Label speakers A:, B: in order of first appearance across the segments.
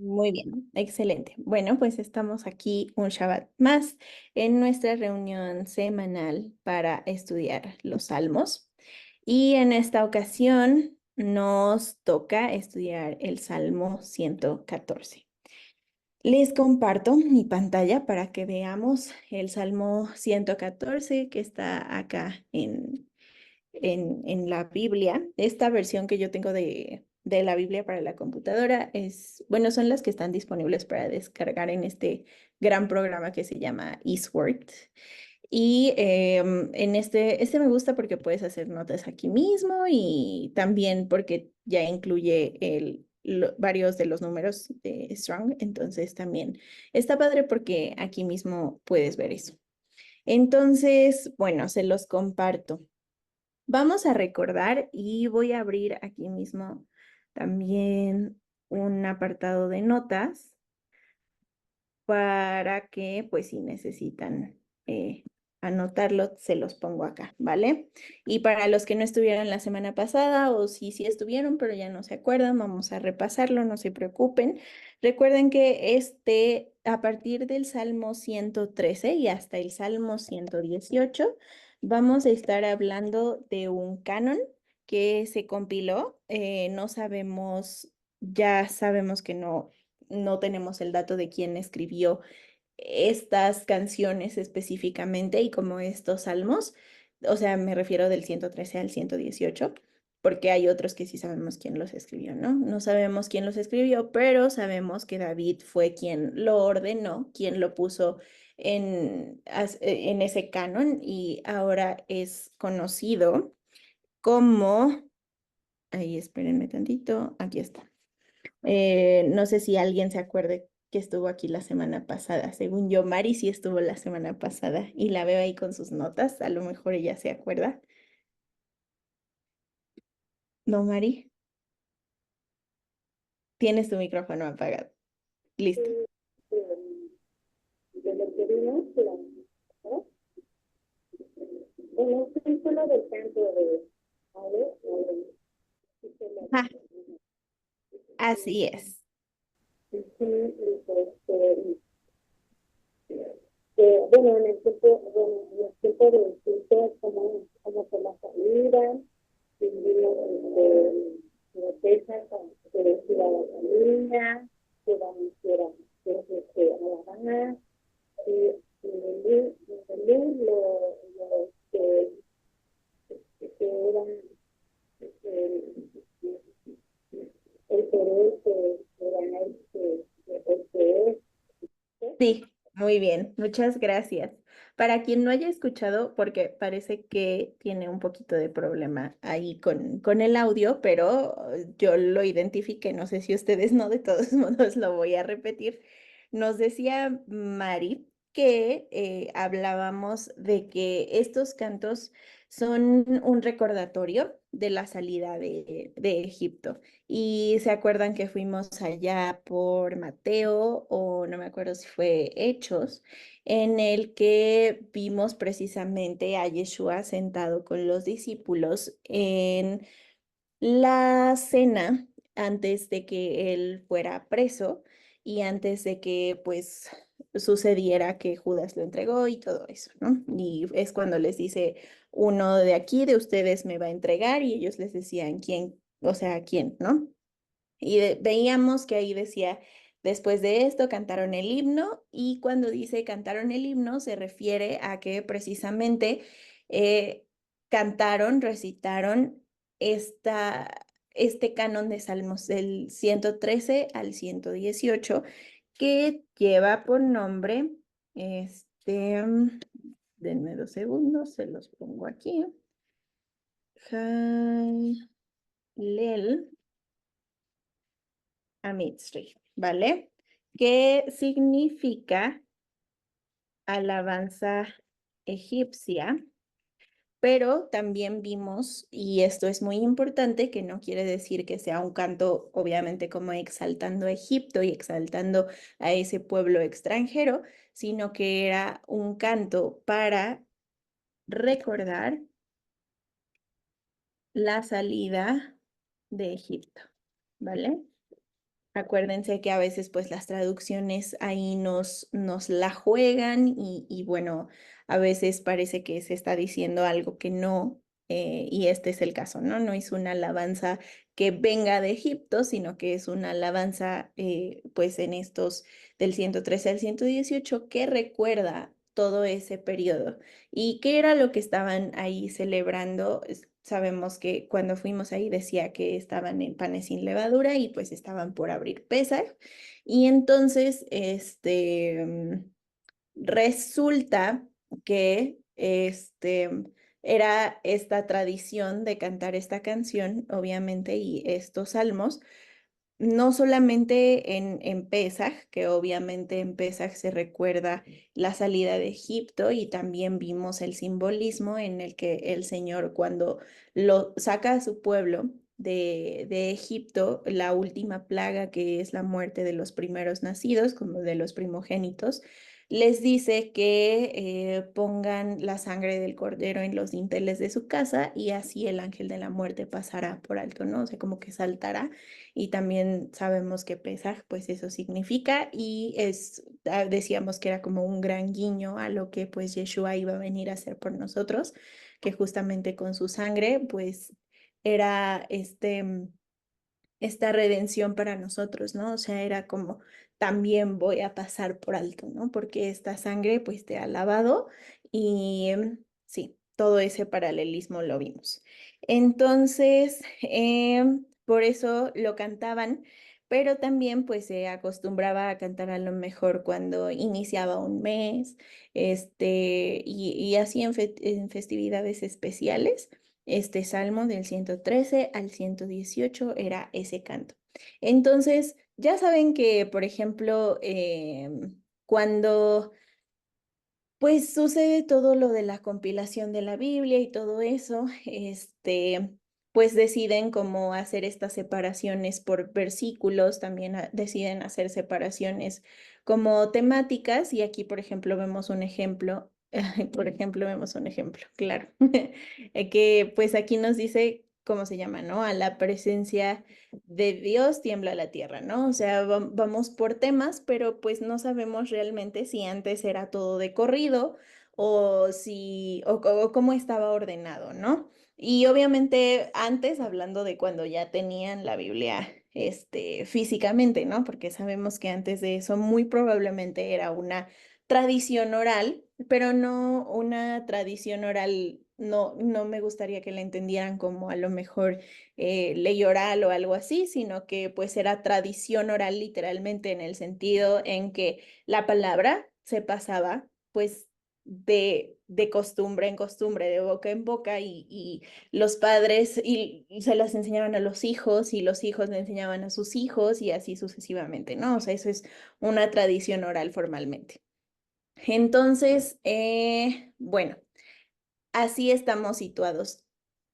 A: Muy bien, excelente. Bueno, pues estamos aquí un Shabbat más en nuestra reunión semanal para estudiar los Salmos. Y en esta ocasión nos toca estudiar el Salmo 114. Les comparto mi pantalla para que veamos el Salmo 114 que está acá en la Biblia. Esta versión que yo tengo de la Biblia para la computadora es, bueno, son las que están disponibles para descargar en este gran programa que se llama Eastword. Y en este me gusta porque puedes hacer notas aquí mismo y también porque ya incluye varios de los números de Strong. Entonces también está padre porque aquí mismo puedes ver eso. Entonces, bueno, se los comparto. Vamos a recordar y voy a abrir aquí mismo también un apartado de notas para que, pues, si necesitan anotarlo, se los pongo acá, ¿vale? Y para los que no estuvieron la semana pasada o si sí estuvieron, pero ya no se acuerdan, vamos a repasarlo, no se preocupen. Recuerden que a partir del Salmo 113 y hasta el Salmo 118, vamos a estar hablando de un canon que se compiló. No sabemos, ya sabemos que no tenemos el dato de quién escribió estas canciones específicamente y como estos salmos, o sea, me refiero del 113 al 118, porque hay otros que sí sabemos quién los escribió, ¿no? No sabemos quién los escribió, pero sabemos que David fue quien lo ordenó, quien lo puso en ese canon y ahora es conocido como, ahí espérenme tantito, aquí está. No sé si alguien se acuerde que estuvo aquí la semana pasada. Según yo, Mari sí estuvo la semana pasada y la veo ahí con sus notas. A lo mejor ella se acuerda. ¿No, Mari? Tienes tu micrófono apagado. Listo.
B: De lo que vimos, ¿no? En el círculo del canto de Ale,
A: Ah, así es.
B: bueno, en el tiempo de culto, como que la salida, vivimos de Texas, que decía la familia, que van a la Habana, y en Berlín que eran el Perú, que era el que es,
A: Sí, muy bien. Muchas gracias. Para quien no haya escuchado, porque parece que tiene un poquito de problema ahí con el audio, pero yo lo identifiqué, no sé si ustedes no, de todos modos lo voy a repetir. Nos decía Mari que hablábamos de que estos cantos son un recordatorio de la salida de Egipto. Y se acuerdan que fuimos allá por Mateo o no me acuerdo si fue Hechos, en el que vimos precisamente a Yeshua sentado con los discípulos en la cena antes de que él fuera preso y antes de que pues sucediera que Judas lo entregó y todo eso, ¿no? Y es cuando les dice, uno de aquí de ustedes me va a entregar y ellos les decían, ¿quién? O sea, ¿quién? ¿No? Y veíamos que ahí decía, después de esto cantaron el himno y cuando dice cantaron el himno se refiere a que precisamente eh, cantaron, recitaron este canon de Salmos del 113 al 118 que lleva por nombre, denme 2 segundos, se los pongo aquí. Halel Amitzri, ¿vale? ¿Qué significa alabanza egipcia? Pero también vimos, y esto es muy importante, que no quiere decir que sea un canto, obviamente, como exaltando a Egipto y exaltando a ese pueblo extranjero, sino que era un canto para recordar la salida de Egipto, ¿vale? Acuérdense que a veces pues las traducciones ahí nos la juegan y bueno, a veces parece que se está diciendo algo que no, y este es el caso, ¿no? No es una alabanza que venga de Egipto, sino que es una alabanza pues en estos del 113 al 118 que recuerda todo ese periodo. ¿Y qué era lo que estaban ahí celebrando? Sabemos que cuando fuimos ahí decía que estaban en panes sin levadura y pues estaban por abrir Pesaj. Y entonces, resulta que era esta tradición de cantar esta canción, obviamente, y estos salmos no solamente en Pesaj, que obviamente en Pesaj se recuerda la salida de Egipto y también vimos el simbolismo en el que el Señor cuando lo saca a su pueblo de Egipto, la última plaga que es la muerte de los primeros nacidos, como de los primogénitos, les dice que pongan la sangre del cordero en los dinteles de su casa y así el ángel de la muerte pasará por alto, ¿no? O sea, como que saltará y también sabemos que Pesaj, pues eso significa y decíamos que era como un gran guiño a lo que pues Yeshua iba a venir a hacer por nosotros, que justamente con su sangre pues era esta redención para nosotros, ¿no? O sea, era como también voy a pasar por alto, ¿no? Porque esta sangre pues te ha lavado y sí, todo ese paralelismo lo vimos. Entonces, por eso lo cantaban, pero también pues se acostumbraba a cantar a lo mejor cuando iniciaba un mes, y así en festividades especiales. Este salmo del 113 al 118 era ese canto. Entonces, ya saben que, por ejemplo, cuando pues sucede todo lo de la compilación de la Biblia y todo eso, pues deciden cómo hacer estas separaciones por versículos, también deciden hacer separaciones como temáticas y aquí, por ejemplo, vemos un ejemplo, por ejemplo, vemos un ejemplo, claro, que pues aquí nos dice cómo se llama, ¿no? A la presencia de Dios tiembla la tierra, ¿no? O sea, vamos por temas, pero pues no sabemos realmente si antes era todo de corrido o si, o cómo estaba ordenado, ¿no? Y obviamente antes, hablando de cuando ya tenían la Biblia, físicamente, ¿no? Porque sabemos que antes de eso muy probablemente era una tradición oral, pero no una tradición oral, no me gustaría que la entendieran como a lo mejor ley oral o algo así, sino que pues era tradición oral literalmente en el sentido en que la palabra se pasaba pues de costumbre en costumbre, de boca en boca y los padres y se las enseñaban a los hijos y los hijos le enseñaban a sus hijos y así sucesivamente, ¿no? O sea, eso es una tradición oral formalmente. Entonces, bueno. Así estamos situados.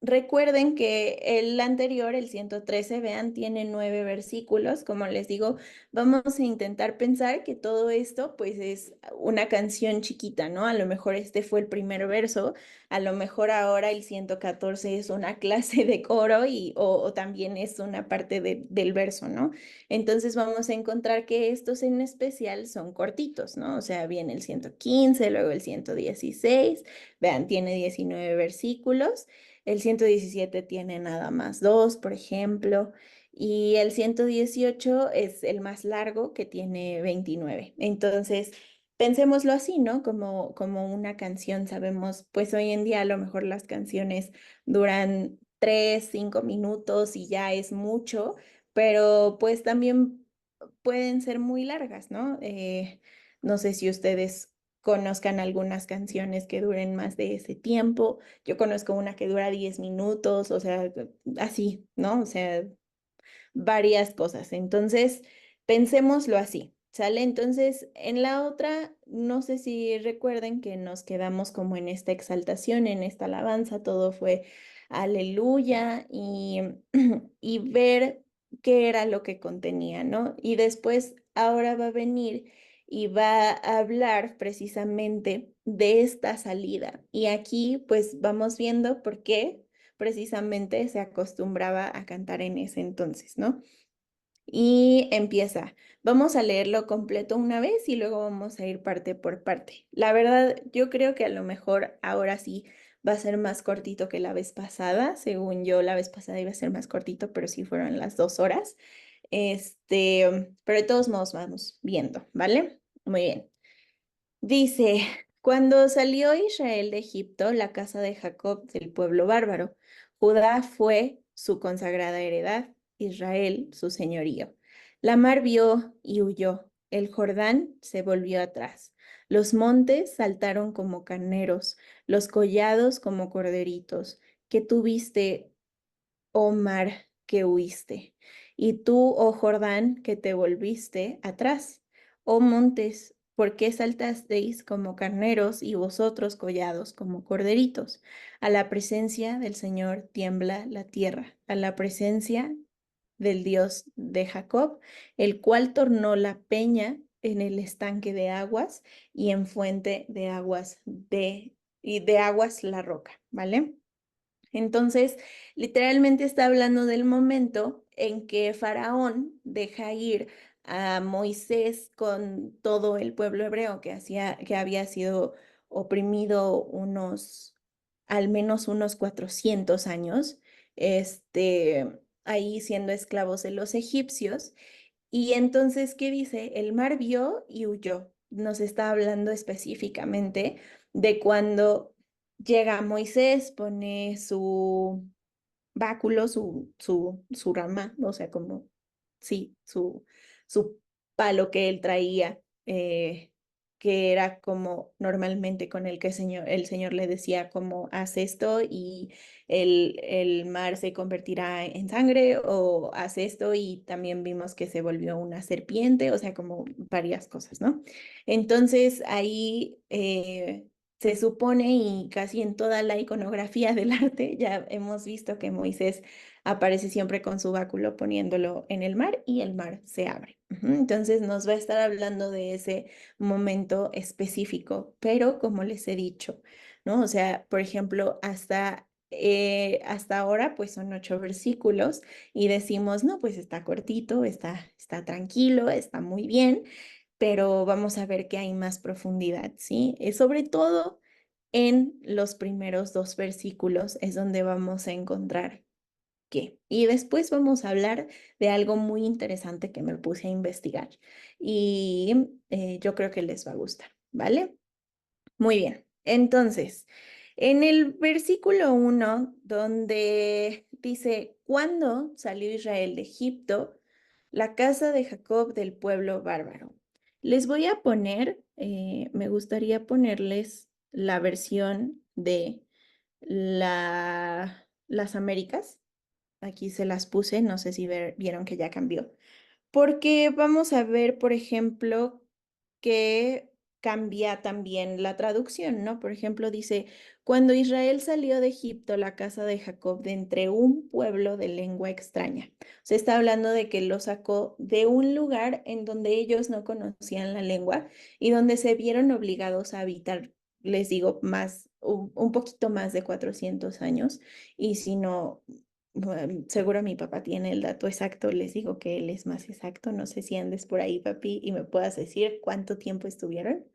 A: Recuerden que el anterior, el 113, vean, tiene 9 versículos. Como les digo, vamos a intentar pensar que todo esto pues es una canción chiquita, ¿no? A lo mejor este fue el primer verso, a lo mejor ahora el 114 es una clase de coro o también es una parte del verso, ¿no? Entonces vamos a encontrar que estos en especial son cortitos, ¿no? O sea, viene el 115, luego el 116. Vean, tiene 19 versículos, el 117 tiene nada más dos, por ejemplo, y el 118 es el más largo que tiene 29. Entonces, pensémoslo así, ¿no? Como una canción, sabemos, pues hoy en día a lo mejor las canciones duran 3, 5 minutos y ya es mucho, pero pues también pueden ser muy largas, ¿no? No sé si ustedes conozcan algunas canciones que duren más de ese tiempo. Yo conozco una que dura 10 minutos, o sea, así, ¿no? O sea, varias cosas. Entonces, pensémoslo así, ¿sale? Entonces, en la otra, no sé si recuerden que nos quedamos como en esta exaltación, en esta alabanza, todo fue aleluya y ver qué era lo que contenía, ¿no? Y después, ahora va a venir y va a hablar precisamente de esta salida. Y aquí, pues, vamos viendo por qué precisamente se acostumbraba a cantar en ese entonces, ¿no? Y empieza. Vamos a leerlo completo una vez y luego vamos a ir parte por parte. La verdad, yo creo que a lo mejor ahora sí va a ser más cortito que la vez pasada. Según yo, la vez pasada iba a ser más cortito, pero sí fueron las 2 horas. Pero de todos modos vamos viendo, ¿vale? Muy bien. Dice, cuando salió Israel de Egipto, la casa de Jacob del pueblo bárbaro, Judá fue su consagrada heredad, Israel su señorío. La mar vio y huyó, el Jordán se volvió atrás, los montes saltaron como carneros, los collados como corderitos. ¿Qué tuviste, oh mar, que huiste? Y tú, oh Jordán, que te volviste atrás. Oh montes, ¿por qué saltasteis como carneros y vosotros collados como corderitos? A la presencia del Señor tiembla la tierra, a la presencia del Dios de Jacob, el cual tornó la peña en el estanque de aguas y en fuente de aguas y de aguas la roca, ¿vale? Entonces, literalmente está hablando del momento en que Faraón deja ir a Moisés con todo el pueblo hebreo que había sido oprimido al menos unos 400 años, ahí siendo esclavos de los egipcios. Y entonces, ¿qué dice? El mar vio y huyó. Nos está hablando específicamente de cuando llega Moisés, pone su báculo, su rama, o sea, como, sí, su palo que él traía, que era como normalmente con el que el Señor le decía como, haz esto y el mar se convertirá en sangre, o haz esto y también vimos que se volvió una serpiente, o sea, como varias cosas, ¿no? Entonces ahí se supone, y casi en toda la iconografía del arte, ya hemos visto que Moisés aparece siempre con su báculo poniéndolo en el mar y el mar se abre. Ujú. Entonces nos va a estar hablando de ese momento específico, pero como les he dicho, ¿no? O sea, por ejemplo, hasta ahora pues son 8 versículos y decimos, no, pues está cortito, está tranquilo, está muy bien, pero vamos a ver que hay más profundidad, ¿sí? Sobre todo en los primeros 2 versículos es donde vamos a encontrar qué. Y después vamos a hablar de algo muy interesante que me puse a investigar y yo creo que les va a gustar, ¿vale? Muy bien. Entonces, en el versículo 1, donde dice, ¿cuándo salió Israel de Egipto? La casa de Jacob del pueblo bárbaro. Les voy a poner, me gustaría ponerles la versión de las Américas. Aquí se las puse, no sé si vieron que ya cambió. Porque vamos a ver, por ejemplo, que cambia también la traducción, ¿no? Por ejemplo, dice, cuando Israel salió de Egipto, la casa de Jacob, de entre un pueblo de lengua extraña. Se está hablando de que lo sacó de un lugar en donde ellos no conocían la lengua y donde se vieron obligados a habitar, les digo, un poquito más de 400 años. Y si no, bueno, seguro mi papá tiene el dato exacto, les digo que él es más exacto. No sé si andes por ahí, papi, y me puedas decir cuánto tiempo estuvieron.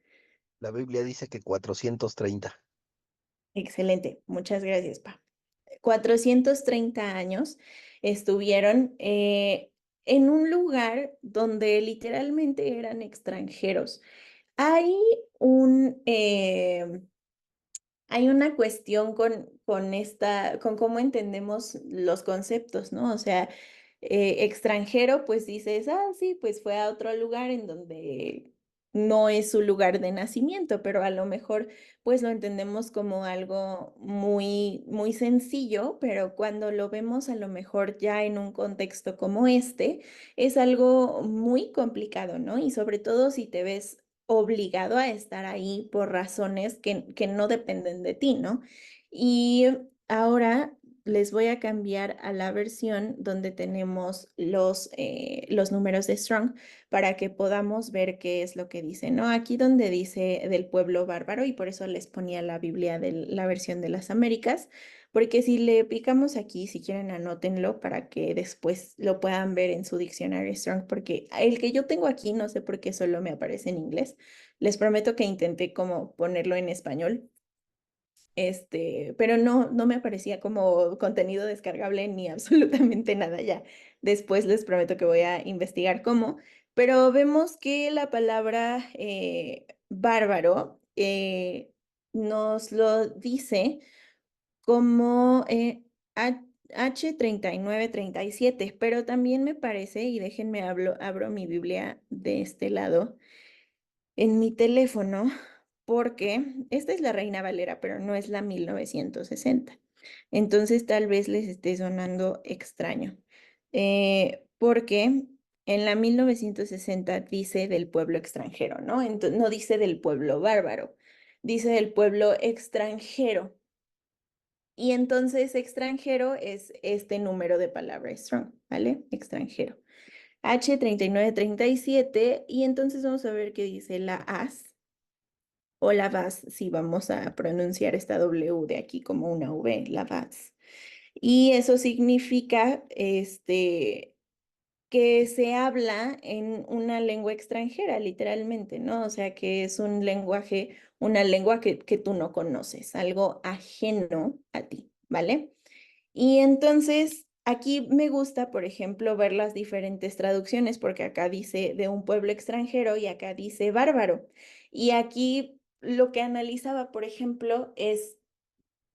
C: La Biblia dice que 430.
A: Excelente, muchas gracias, pa. 430 años estuvieron en un lugar donde literalmente eran extranjeros. Hay un, Hay una cuestión con cómo entendemos los conceptos, ¿no? O sea, extranjero, pues dices, ah, sí, pues fue a otro lugar en donde no es su lugar de nacimiento, pero a lo mejor pues lo entendemos como algo muy, muy sencillo, pero cuando lo vemos a lo mejor ya en un contexto como este, es algo muy complicado, ¿no? Y sobre todo si te ves obligado a estar ahí por razones que no dependen de ti, ¿no? Y ahora les voy a cambiar a la versión donde tenemos los números de Strong para que podamos ver qué es lo que dice, ¿no? Aquí donde dice del pueblo bárbaro, y por eso les ponía la Biblia de la versión de las Américas, porque si le picamos aquí, si quieren anótenlo para que después lo puedan ver en su diccionario Strong, porque el que yo tengo aquí no sé por qué solo me aparece en inglés. Les prometo que intenté como ponerlo en español, pero no me aparecía como contenido descargable ni absolutamente nada ya. Después les prometo que voy a investigar cómo, pero vemos que la palabra bárbaro nos lo dice como H3937, pero también me parece, y déjenme abro mi Biblia de este lado en mi teléfono, porque esta es la Reina Valera, pero no es la 1960. Entonces tal vez les esté sonando extraño, porque en la 1960 dice del pueblo extranjero, ¿no? Entonces, no dice del pueblo bárbaro, dice del pueblo extranjero. Y entonces extranjero es este número de palabra strong, ¿vale? Extranjero. H3937, y entonces vamos a ver qué dice la as o la vas, si vamos a pronunciar esta W de aquí como una V, la vas. Y eso significa que se habla en una lengua extranjera, literalmente, ¿no? O sea, que es un lenguaje, una lengua que tú no conoces, algo ajeno a ti, ¿vale? Y entonces aquí me gusta, por ejemplo, ver las diferentes traducciones, porque acá dice de un pueblo extranjero y acá dice bárbaro. Y aquí lo que analizaba, por ejemplo, es,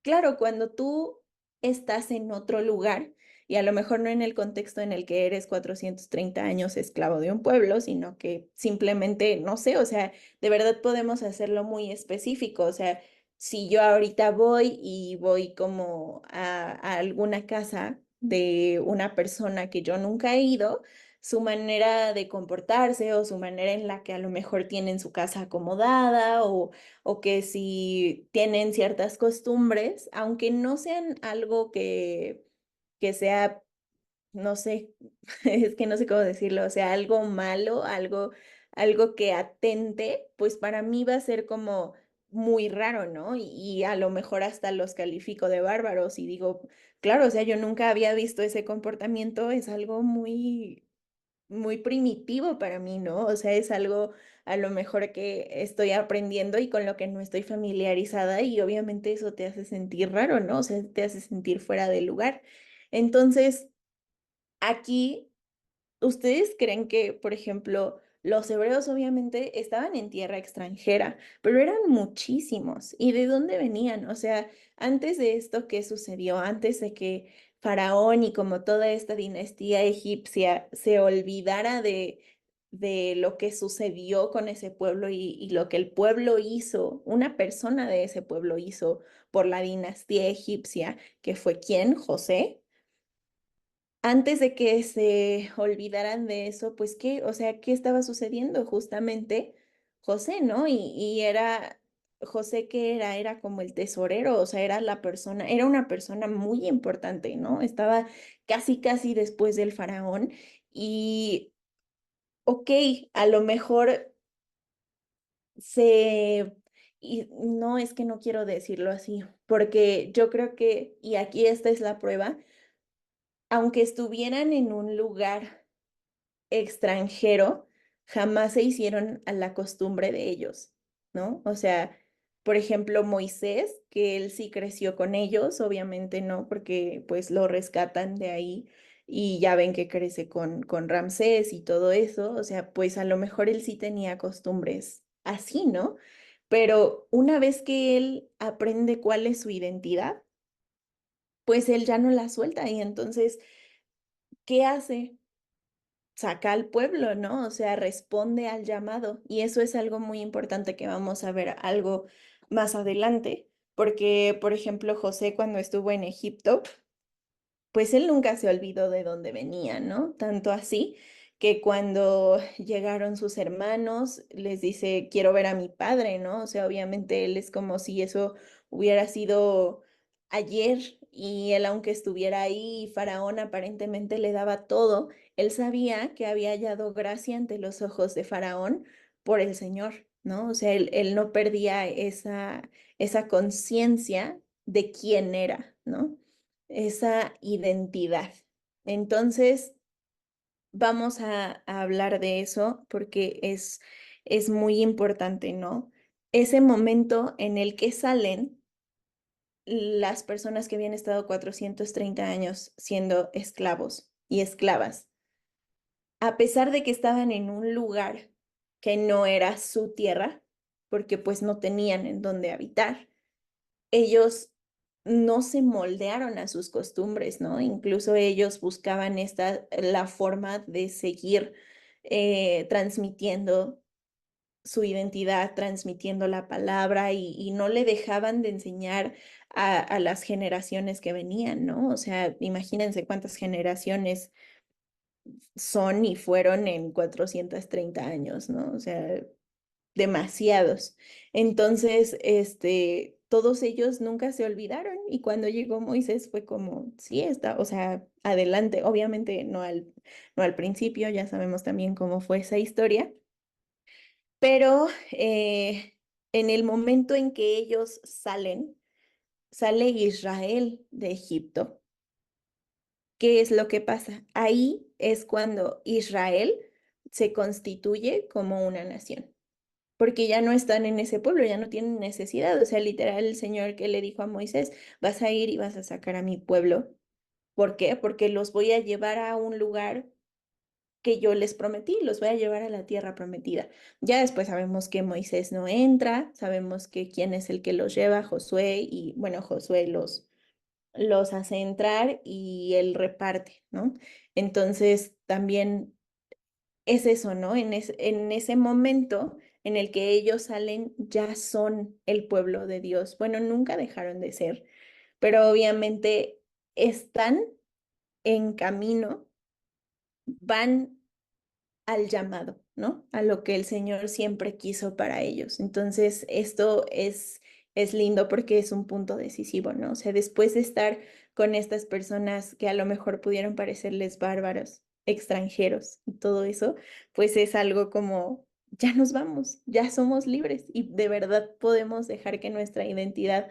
A: claro, cuando tú estás en otro lugar, y a lo mejor no en el contexto en el que eres 430 años esclavo de un pueblo, sino que simplemente, no sé, o sea, de verdad podemos hacerlo muy específico, o sea, si yo ahorita voy y voy como a alguna casa de una persona que yo nunca he ido, su manera de comportarse o su manera en la que a lo mejor tienen su casa acomodada o que si tienen ciertas costumbres, aunque no sean algo que sea, no sé, es que no sé cómo decirlo, o sea, algo malo, algo que atente, pues para mí va a ser como muy raro, ¿no? Y a lo mejor hasta los califico de bárbaros y digo, claro, o sea, yo nunca había visto ese comportamiento, es algo muy primitivo para mí, ¿no? O sea, es algo a lo mejor que estoy aprendiendo y con lo que no estoy familiarizada y obviamente eso te hace sentir raro, ¿no? O sea, te hace sentir fuera de lugar. Entonces, aquí, ¿ustedes creen que, por ejemplo, los hebreos obviamente estaban en tierra extranjera, pero eran muchísimos? ¿Y de dónde venían? O sea, antes de esto, ¿qué sucedió? Antes de que Faraón y como toda esta dinastía egipcia se olvidara de lo que sucedió con ese pueblo y lo que el pueblo hizo, una persona de ese pueblo hizo por la dinastía egipcia, que fue ¿quién? José. Antes de que se olvidaran de eso, pues qué, o sea, ¿qué estaba sucediendo? Justamente José, ¿no? Y era, José, ¿qué era? Era como el tesorero, o sea, era la persona, era una persona muy importante, ¿no? Estaba casi después del faraón y, ok, a lo mejor se... Y no es que no quiero decirlo así, porque yo creo que, y aquí esta es la prueba, aunque estuvieran en un lugar extranjero, jamás se hicieron a la costumbre de ellos, ¿no? O sea, por ejemplo, Moisés, que él sí creció con ellos, obviamente no, porque pues lo rescatan de ahí y ya ven que crece con Ramsés y todo eso, o sea, pues a lo mejor él sí tenía costumbres así, ¿no? Pero una vez que él aprende cuál es su identidad, pues él ya no la suelta y entonces, ¿qué hace? Saca al pueblo, ¿no? O sea, responde al llamado. Y eso es algo muy importante que vamos a ver algo más adelante, porque, por ejemplo, José cuando estuvo en Egipto, pues él nunca se olvidó de dónde venía, ¿no? Tanto así que cuando llegaron sus hermanos, les dice, quiero ver a mi padre, ¿no? O sea, obviamente él es como si eso hubiera sido ayer y él, aunque estuviera ahí, y Faraón aparentemente le daba todo, él sabía que había hallado gracia ante los ojos de Faraón por el Señor, ¿no? O sea, él no perdía esa conciencia de quién era, ¿no? Esa identidad. Entonces, vamos a hablar de eso porque es muy importante, ¿no? Ese momento en el que salen las personas que habían estado 430 años siendo esclavos y esclavas, a pesar de que estaban en un lugar que no era su tierra, porque pues no tenían en dónde habitar, ellos no se moldearon a sus costumbres, ¿no? Incluso ellos buscaban la forma de seguir transmitiendo su identidad, transmitiendo la palabra y no le dejaban de enseñar a las generaciones que venían, ¿no? O sea, imagínense cuántas generaciones son y fueron en 430 años, ¿no? O sea, demasiados. Entonces, todos ellos nunca se olvidaron y cuando llegó Moisés fue como, sí, está, o sea, adelante, obviamente no al principio, ya sabemos también cómo fue esa historia, pero en el momento en que ellos sale Israel de Egipto. ¿Qué es lo que pasa? Ahí es cuando Israel se constituye como una nación, porque ya no están en ese pueblo, ya no tienen necesidad. O sea, literal, el Señor que le dijo a Moisés, vas a ir y vas a sacar a mi pueblo. ¿Por qué? Porque los voy a llevar a un lugar que yo les prometí, los voy a llevar a la tierra prometida. Ya después sabemos que Moisés no entra, sabemos que quién es el que los lleva, Josué, y bueno, Josué los hace entrar y él reparte, ¿no? Entonces, también es eso, ¿no? En ese momento en el que ellos salen, ya son el pueblo de Dios. Bueno, nunca dejaron de ser, pero obviamente están en camino, van al llamado, ¿no? A lo que el Señor siempre quiso para ellos. Entonces, esto es lindo porque es un punto decisivo, ¿no? O sea, después de estar con estas personas que a lo mejor pudieron parecerles bárbaros, extranjeros y todo eso, pues es algo como, ya nos vamos, ya somos libres y de verdad podemos dejar que nuestra identidad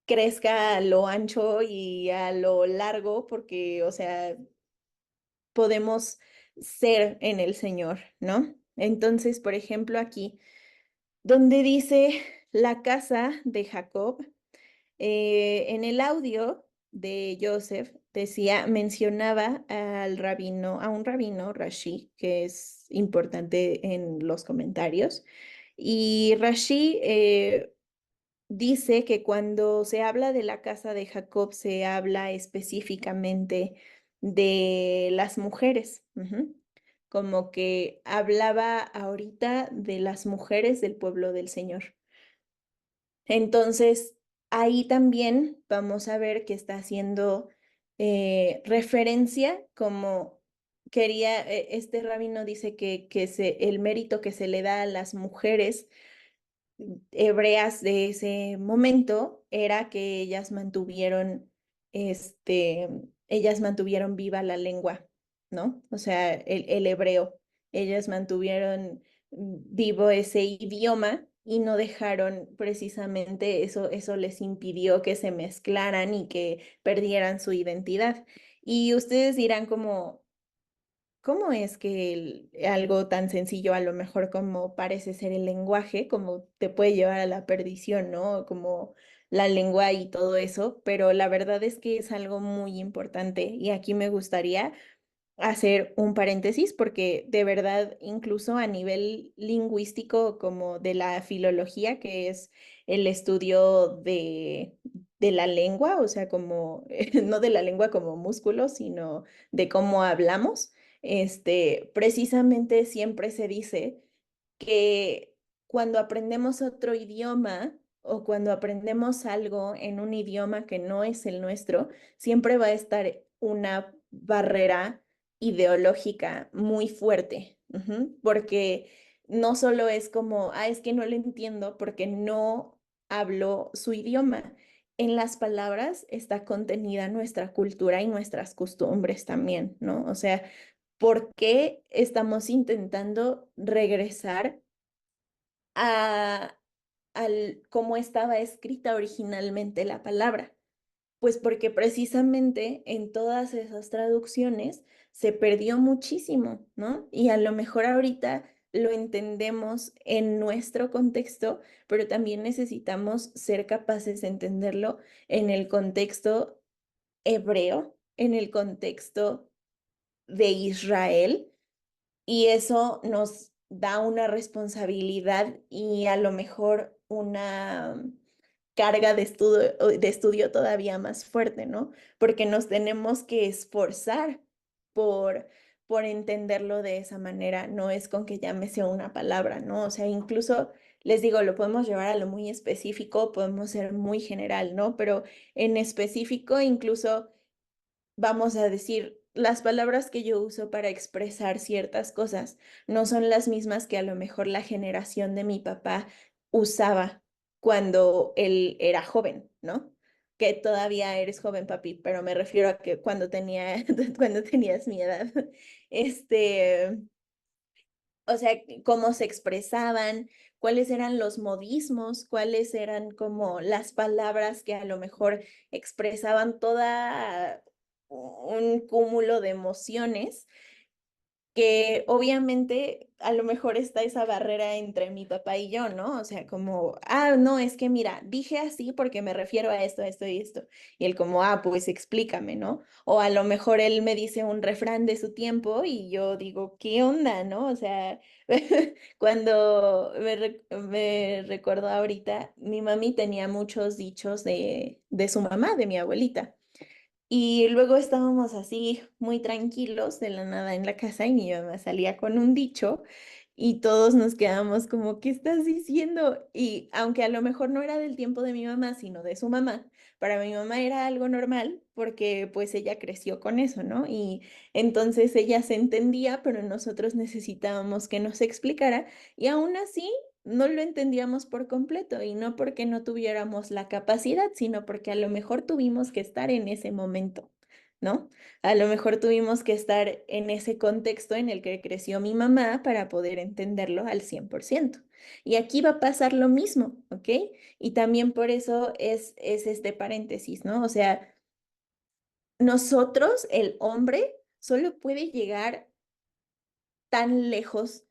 A: crezca a lo ancho y a lo largo porque, o sea, podemos ser en el Señor, ¿no? Entonces, por ejemplo, aquí, donde dice la casa de Jacob, en el audio de Joseph decía, mencionaba al rabino, a un rabino, Rashi, que es importante en los comentarios, y Rashi dice que cuando se habla de la casa de Jacob, se habla específicamente de las mujeres, como que hablaba ahorita de las mujeres del pueblo del Señor. Entonces, ahí también vamos a ver que está haciendo referencia como este rabino dice el mérito que se le da a las mujeres hebreas de ese momento era que este, ellas mantuvieron viva la lengua, ¿no? O sea, el hebreo. Ellas mantuvieron vivo ese idioma y no dejaron precisamente eso les impidió que se mezclaran y que perdieran su identidad. Y ustedes dirán como, ¿cómo es que algo tan sencillo, a lo mejor como parece ser el lenguaje, como te puede llevar a la perdición, ¿no? Como la lengua y todo eso, pero la verdad es que es algo muy importante y aquí me gustaría hacer un paréntesis porque de verdad, incluso a nivel lingüístico como de la filología, que es el estudio de la lengua, o sea, como, no de la lengua como músculo, sino de cómo hablamos, precisamente siempre se dice que cuando aprendemos otro idioma o cuando aprendemos algo en un idioma que no es el nuestro, siempre va a estar una barrera ideológica muy fuerte, porque no solo es como, es que no lo entiendo porque no hablo su idioma. en las palabras está contenida nuestra cultura y nuestras costumbres también, ¿no? O sea, ¿por qué estamos intentando regresar a, al cómo estaba escrita originalmente la palabra? Pues porque precisamente en todas esas traducciones se perdió muchísimo, ¿no? Y a lo mejor ahorita lo entendemos en nuestro contexto, pero también necesitamos ser capaces de entenderlo en el contexto hebreo, en el contexto de Israel, y eso nos da una responsabilidad y a lo mejor una carga de estudio todavía más fuerte, ¿no? Porque nos tenemos que esforzar por, por entenderlo de esa manera, no es con que llámese una palabra, ¿no? O sea, incluso les digo, lo podemos llevar a lo muy específico, podemos ser muy general, ¿no? Pero en específico, incluso vamos a decir, las palabras que yo uso para expresar ciertas cosas no son las mismas que a lo mejor la generación de mi papá usaba cuando él era joven, ¿no? Que todavía eres joven, papi, pero me refiero a que cuando tenía, cuando tenías mi edad, este, o sea, cómo se expresaban, cuáles eran los modismos, cuáles eran como las palabras que a lo mejor expresaban toda un cúmulo de emociones que obviamente a lo mejor está esa barrera entre mi papá y yo, ¿no? O sea, como, no, es que mira, dije así porque me refiero a esto y esto. Y él como, pues explícame, ¿no? O a lo mejor él me dice un refrán de su tiempo y yo digo, ¿qué onda, no? O sea, cuando me recuerdo ahorita, mi mami tenía muchos dichos de su mamá, de mi abuelita. Y luego estábamos así muy tranquilos de la nada en la casa y mi mamá salía con un dicho y todos nos quedamos como, ¿qué estás diciendo? Y aunque a lo mejor no era del tiempo de mi mamá, sino de su mamá, para mi mamá era algo normal porque pues ella creció con eso, ¿no? Y entonces ella se entendía, pero nosotros necesitábamos que nos explicara y aún así no lo entendíamos por completo y no porque no tuviéramos la capacidad, sino porque a lo mejor tuvimos que estar en ese momento, ¿no? A lo mejor tuvimos que estar en ese contexto en el que creció mi mamá para poder entenderlo al 100%. Y aquí va a pasar lo mismo, ¿ok? Y también por eso es este paréntesis, ¿no? O sea, nosotros, el hombre, solo puede llegar tan lejos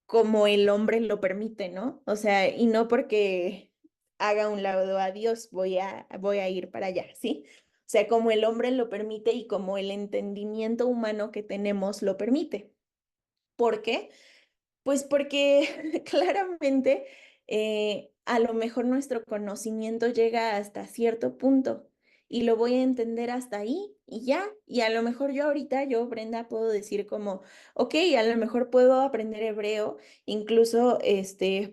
A: como el hombre lo permite, ¿no? O sea, y no porque haga un lado a Dios, voy a ir para allá, ¿sí? O sea, como el hombre lo permite y como el entendimiento humano que tenemos lo permite. ¿Por qué? Pues porque claramente a lo mejor nuestro conocimiento llega hasta cierto punto y lo voy a entender hasta ahí y ya. Y a lo mejor yo ahorita, yo, Brenda, puedo decir como, ok, a lo mejor puedo aprender hebreo, incluso,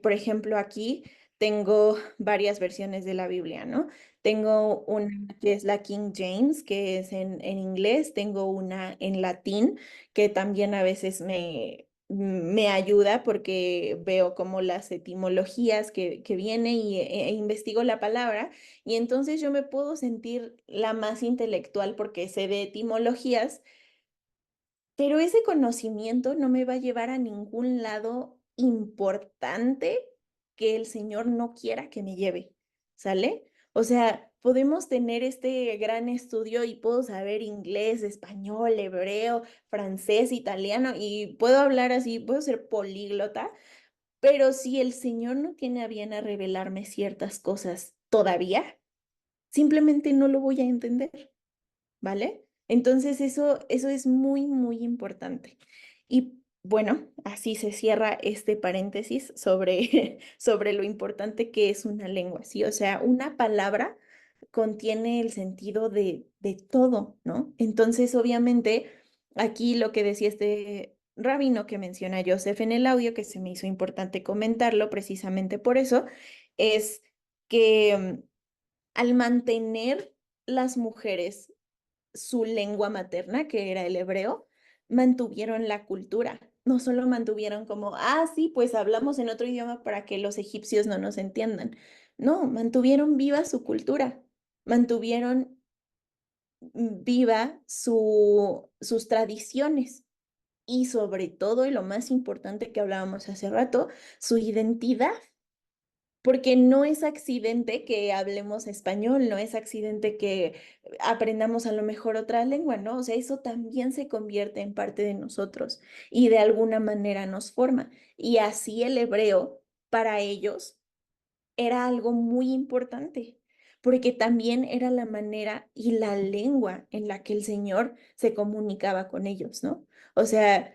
A: por ejemplo, aquí tengo varias versiones de la Biblia, ¿no? Tengo una que es la King James, que es en inglés, tengo una en latín que también a veces me ayuda porque veo como las etimologías que viene e investigo la palabra y entonces yo me puedo sentir la más intelectual porque sé de etimologías, pero ese conocimiento no me va a llevar a ningún lado importante que el Señor no quiera que me lleve, ¿sale? O sea, podemos tener este gran estudio y puedo saber inglés, español, hebreo, francés, italiano y puedo hablar así, puedo ser políglota, pero si el Señor no tiene a bien a revelarme ciertas cosas todavía, simplemente no lo voy a entender. ¿Vale? Entonces eso es muy, muy importante. Y bueno, así se cierra este paréntesis sobre, sobre lo importante que es una lengua, ¿sí? O sea, una palabra contiene el sentido de todo, ¿no? Entonces, obviamente, aquí lo que decía este rabino que menciona Joseph en el audio, que se me hizo importante comentarlo precisamente por eso, es que al mantener las mujeres su lengua materna, que era el hebreo, mantuvieron la cultura. No solo mantuvieron como, sí, pues hablamos en otro idioma para que los egipcios no nos entiendan. No, mantuvieron viva su cultura, mantuvieron viva sus tradiciones y sobre todo, y lo más importante que hablábamos hace rato, su identidad. Porque no es accidente que hablemos español, no es accidente que aprendamos a lo mejor otra lengua, ¿no? O sea, eso también se convierte en parte de nosotros y de alguna manera nos forma. Y así el hebreo para ellos era algo muy importante, porque también era la manera y la lengua en la que el Señor se comunicaba con ellos, ¿no? O sea,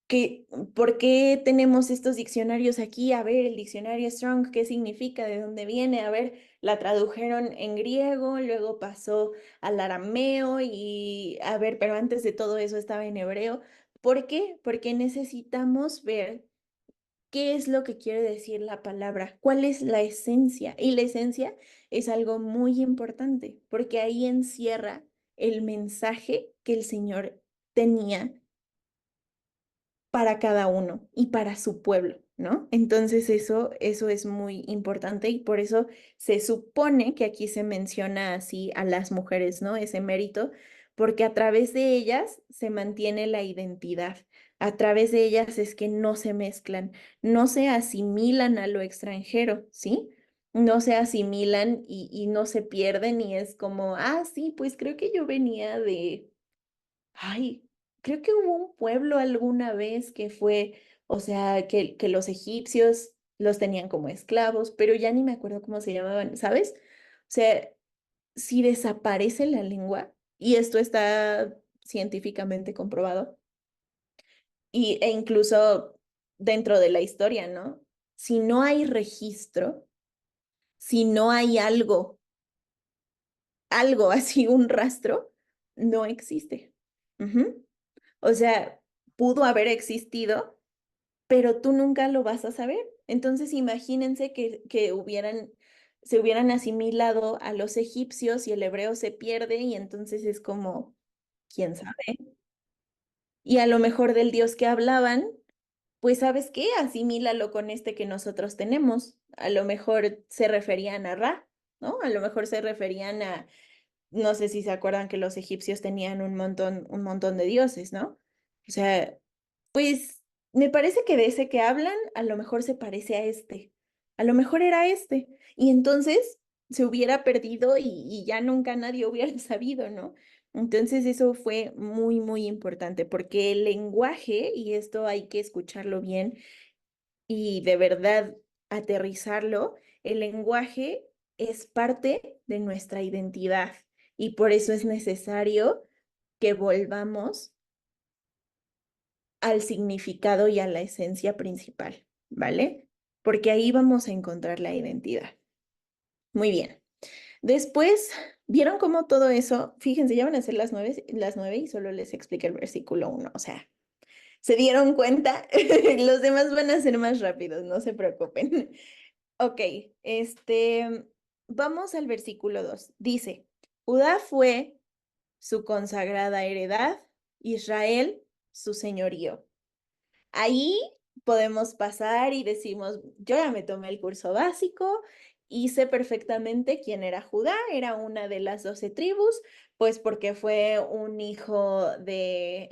A: que, ¿por qué tenemos estos diccionarios aquí? A ver, el diccionario Strong, ¿qué significa? ¿De dónde viene? A ver, la tradujeron en griego, luego pasó al arameo y, a ver, pero antes de todo eso estaba en hebreo. ¿Por qué? Porque necesitamos ver qué es lo que quiere decir la palabra, cuál es la esencia. Y la esencia es algo muy importante, porque ahí encierra el mensaje que el Señor tenía para cada uno y para su pueblo, ¿no? Entonces eso es muy importante y por eso se supone que aquí se menciona así a las mujeres, ¿no? Ese mérito, porque a través de ellas se mantiene la identidad, a través de ellas es que no se mezclan, no se asimilan a lo extranjero, ¿sí? No se asimilan y no se pierden y es como, ah, sí, pues creo que yo venía de ay, creo que hubo un pueblo alguna vez que fue, o sea, que los egipcios los tenían como esclavos, pero ya ni me acuerdo cómo se llamaban, ¿sabes? O sea, si desaparece la lengua, y esto está científicamente comprobado, e incluso dentro de la historia, ¿no? Si no hay registro, si no hay algo así, un rastro, no existe. Ujú. O sea, pudo haber existido, pero tú nunca lo vas a saber. Entonces, imagínense que se hubieran asimilado a los egipcios y el hebreo se pierde y entonces es como, ¿quién sabe? Y a lo mejor del Dios que hablaban, pues ¿sabes qué? Asimílalo con este que nosotros tenemos. A lo mejor se referían a Ra, ¿no? A lo mejor se referían a, no sé si se acuerdan que los egipcios tenían un montón de dioses, ¿no? O sea, pues me parece que de ese que hablan, a lo mejor se parece a este. A lo mejor era este. Y entonces se hubiera perdido y ya nunca nadie hubiera sabido, ¿no? Entonces eso fue muy, muy importante porque el lenguaje, y esto hay que escucharlo bien y de verdad aterrizarlo, el lenguaje es parte de nuestra identidad y por eso es necesario que volvamos al significado y a la esencia principal, ¿vale? Porque ahí vamos a encontrar la identidad. Muy bien. Después, ¿vieron cómo todo eso? Fíjense, ya van a ser las 9 y solo les expliqué el versículo 1, o sea, ¿se dieron cuenta? Los demás van a ser más rápidos, no se preocupen. Ok, vamos al versículo 2. Dice, Judá fue su consagrada heredad, Israel su señorío. Ahí podemos pasar y decimos, yo ya me tomé el curso básico y sé perfectamente quién era Judá, era una de las 12 tribus, pues porque fue un hijo de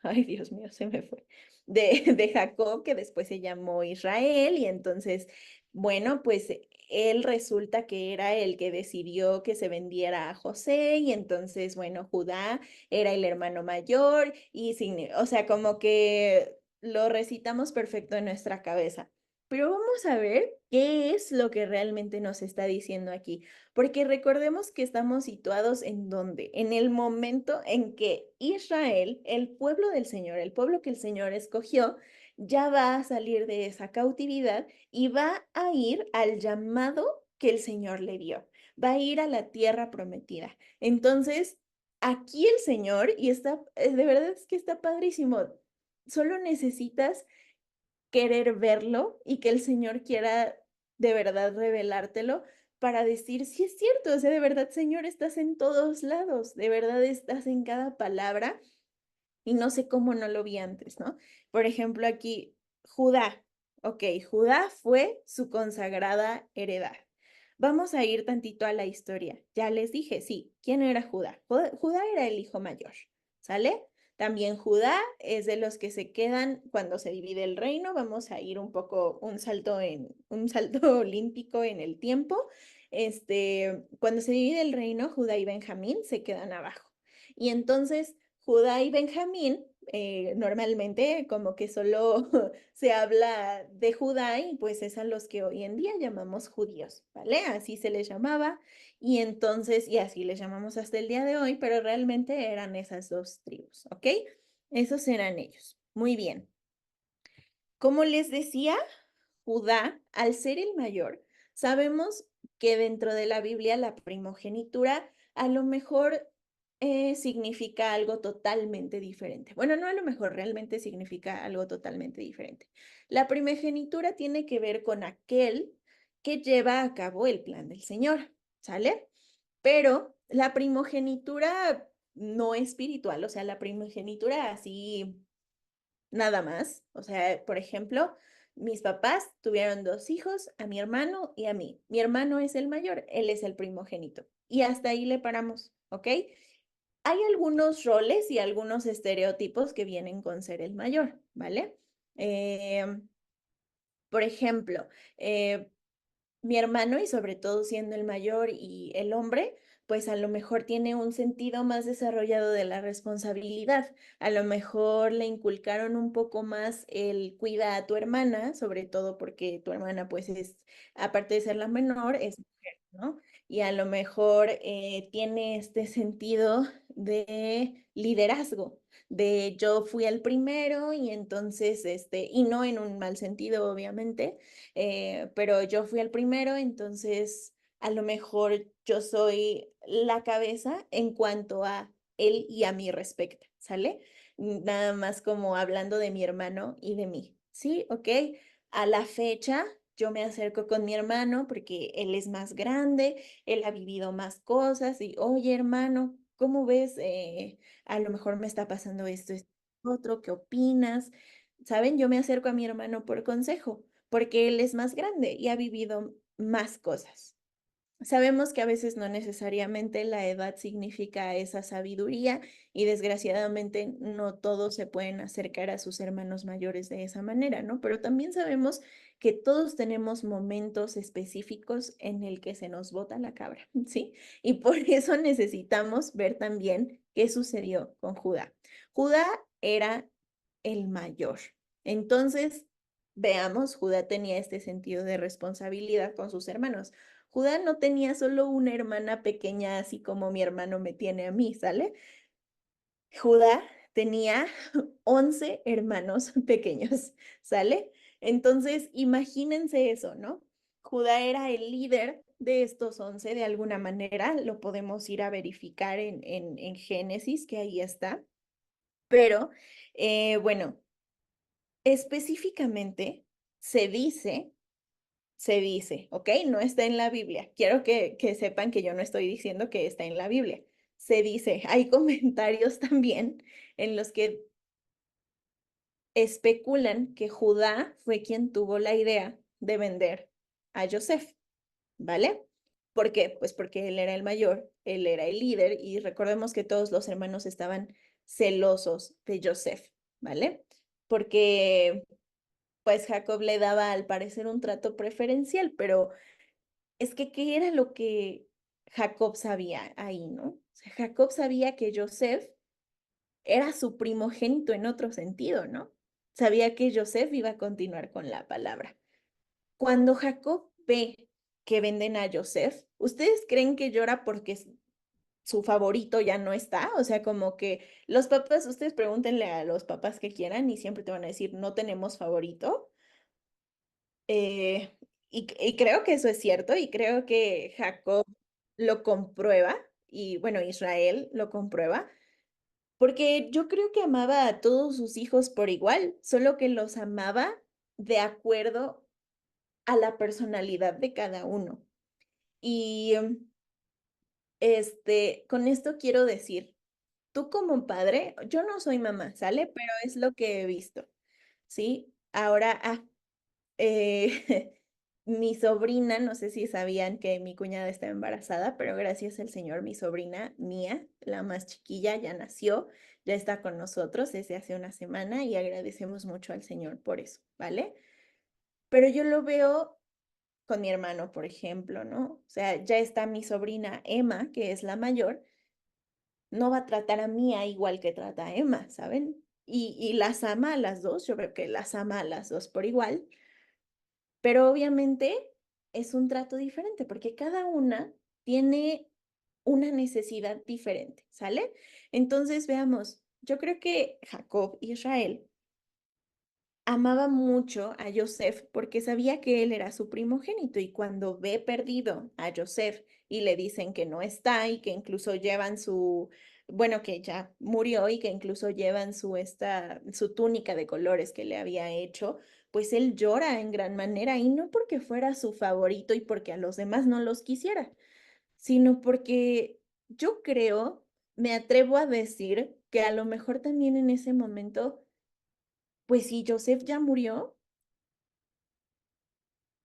A: ay Dios mío, se me fue, de Jacob, que después se llamó Israel y entonces, bueno, pues él resulta que era el que decidió que se vendiera a José y entonces, bueno, Judá era el hermano mayor y, o sea, como que lo recitamos perfecto en nuestra cabeza. Pero vamos a ver qué es lo que realmente nos está diciendo aquí, porque recordemos que estamos situados en donde, en el momento en que Israel, el pueblo del Señor, el pueblo que el Señor escogió, ya va a salir de esa cautividad y va a ir al llamado que el Señor le dio, va a ir a la tierra prometida. Entonces, aquí el Señor, y está, de verdad es que está padrísimo, solo necesitas querer verlo y que el Señor quiera de verdad revelártelo para decir, sí es cierto, o sea, de verdad, Señor, estás en todos lados, de verdad estás en cada palabra y no sé cómo no lo vi antes, ¿no? Por ejemplo, aquí, Judá. Ok, Judá fue su consagrada heredad. Vamos a ir tantito a la historia. Ya les dije, sí, ¿quién era Judá? Judá era el hijo mayor, ¿sale? También Judá es de los que se quedan cuando se divide el reino. Vamos a ir un poco, un salto olímpico en el tiempo. Cuando se divide el reino, Judá y Benjamín se quedan abajo. Y entonces Judá y Benjamín, normalmente como que solo se habla de Judá y pues es a los que hoy en día llamamos judíos, ¿vale? Así se les llamaba y entonces, y así les llamamos hasta el día de hoy, pero realmente eran esas dos tribus, ¿ok? Esos eran ellos. Muy bien. Como les decía, Judá, al ser el mayor, sabemos que dentro de la Biblia la primogenitura a lo mejor significa algo totalmente diferente. Bueno, no a lo mejor, realmente significa algo totalmente diferente. La primogenitura tiene que ver con aquel que lleva a cabo el plan del Señor, ¿sale? Pero la primogenitura no espiritual, o sea, la primogenitura así nada más. O sea, por ejemplo, mis papás tuvieron dos hijos, a mi hermano y a mí. Mi hermano es el mayor, él es el primogénito. Y hasta ahí le paramos, ¿ok? Hay algunos roles y algunos estereotipos que vienen con ser el mayor, ¿vale? Por ejemplo, eh, mi hermano, y sobre todo siendo el mayor y el hombre, pues a lo mejor tiene un sentido más desarrollado de la responsabilidad. A lo mejor le inculcaron un poco más el cuida a tu hermana, sobre todo porque tu hermana, pues es, aparte de ser la menor, es mujer, ¿no? Y a lo mejor tiene este sentido de liderazgo, de yo fui el primero y entonces, y no en un mal sentido, obviamente, pero yo fui el primero, entonces a lo mejor yo soy la cabeza en cuanto a él y a mí respecto, ¿sale? Nada más como hablando de mi hermano y de mí, ¿sí? ¿Ok? A la fecha yo me acerco con mi hermano porque él es más grande, él ha vivido más cosas y, oye, hermano, ¿cómo ves? A lo mejor me está pasando esto, otro, ¿qué opinas? ¿Saben? Yo me acerco a mi hermano por consejo porque él es más grande y ha vivido más cosas. Sabemos que a veces no necesariamente la edad significa esa sabiduría y desgraciadamente no todos se pueden acercar a sus hermanos mayores de esa manera, ¿no? Pero también sabemos que todos tenemos momentos específicos en el que se nos bota la cabra, ¿sí? Y por eso necesitamos ver también qué sucedió con Judá. Judá era el mayor. Entonces, veamos, Judá tenía este sentido de responsabilidad con sus hermanos. Judá no tenía solo una hermana pequeña, así como mi hermano me tiene a mí, ¿sale? Judá tenía 11 hermanos pequeños, ¿sale? Entonces, imagínense eso, ¿no? Judá era el líder de estos 11 de alguna manera, lo podemos ir a verificar en Génesis, que ahí está, pero bueno, específicamente se dice ¿ok? No está en la Biblia. Quiero que sepan que yo no estoy diciendo que está en la Biblia. Se dice, hay comentarios también en los que especulan que Judá fue quien tuvo la idea de vender a Joseph, ¿vale? ¿Por qué? Pues porque él era el mayor, él era el líder y recordemos que todos los hermanos estaban celosos de Joseph, ¿vale? Porque pues Jacob le daba al parecer un trato preferencial, pero es que, ¿qué era lo que Jacob sabía ahí, no? O sea, Jacob sabía que Joseph era su primogénito en otro sentido, ¿no? Sabía que Joseph iba a continuar con la palabra. Cuando Jacob ve que venden a Joseph, ¿ustedes creen que llora porque su favorito ya no está? O sea, como que los papás, ustedes pregúntenle a los papás que quieran y siempre te van a decir, no tenemos favorito. Y creo que eso es cierto y creo que Jacob lo comprueba y bueno, Israel lo comprueba, porque yo creo que amaba a todos sus hijos por igual, solo que los amaba de acuerdo a la personalidad de cada uno. Y con esto quiero decir, tú como padre, yo no soy mamá, ¿sale? Pero es lo que he visto, ¿sí? Ahora, mi sobrina, no sé si sabían que mi cuñada está embarazada, pero gracias al Señor, mi sobrina Mía, la más chiquilla, ya nació, ya está con nosotros desde hace una semana y agradecemos mucho al Señor por eso, ¿vale? Pero yo lo veo con mi hermano, por ejemplo, ¿no? O sea, ya está mi sobrina Emma, que es la mayor, no va a tratar a Mía igual que trata a Emma, ¿saben? Y las ama a las dos, yo creo que las ama a las dos por igual, pero obviamente es un trato diferente porque cada una tiene una necesidad diferente, ¿sale? Entonces, veamos, yo creo que Jacob, Israel, amaba mucho a Joseph porque sabía que él era su primogénito y cuando ve perdido a Joseph y le dicen que no está y que incluso llevan su, bueno, que ya murió y que incluso llevan su túnica de colores que le había hecho, pues él llora en gran manera y no porque fuera su favorito y porque a los demás no los quisiera, sino porque yo creo, me atrevo a decir que a lo mejor también en ese momento pues si Joseph ya murió,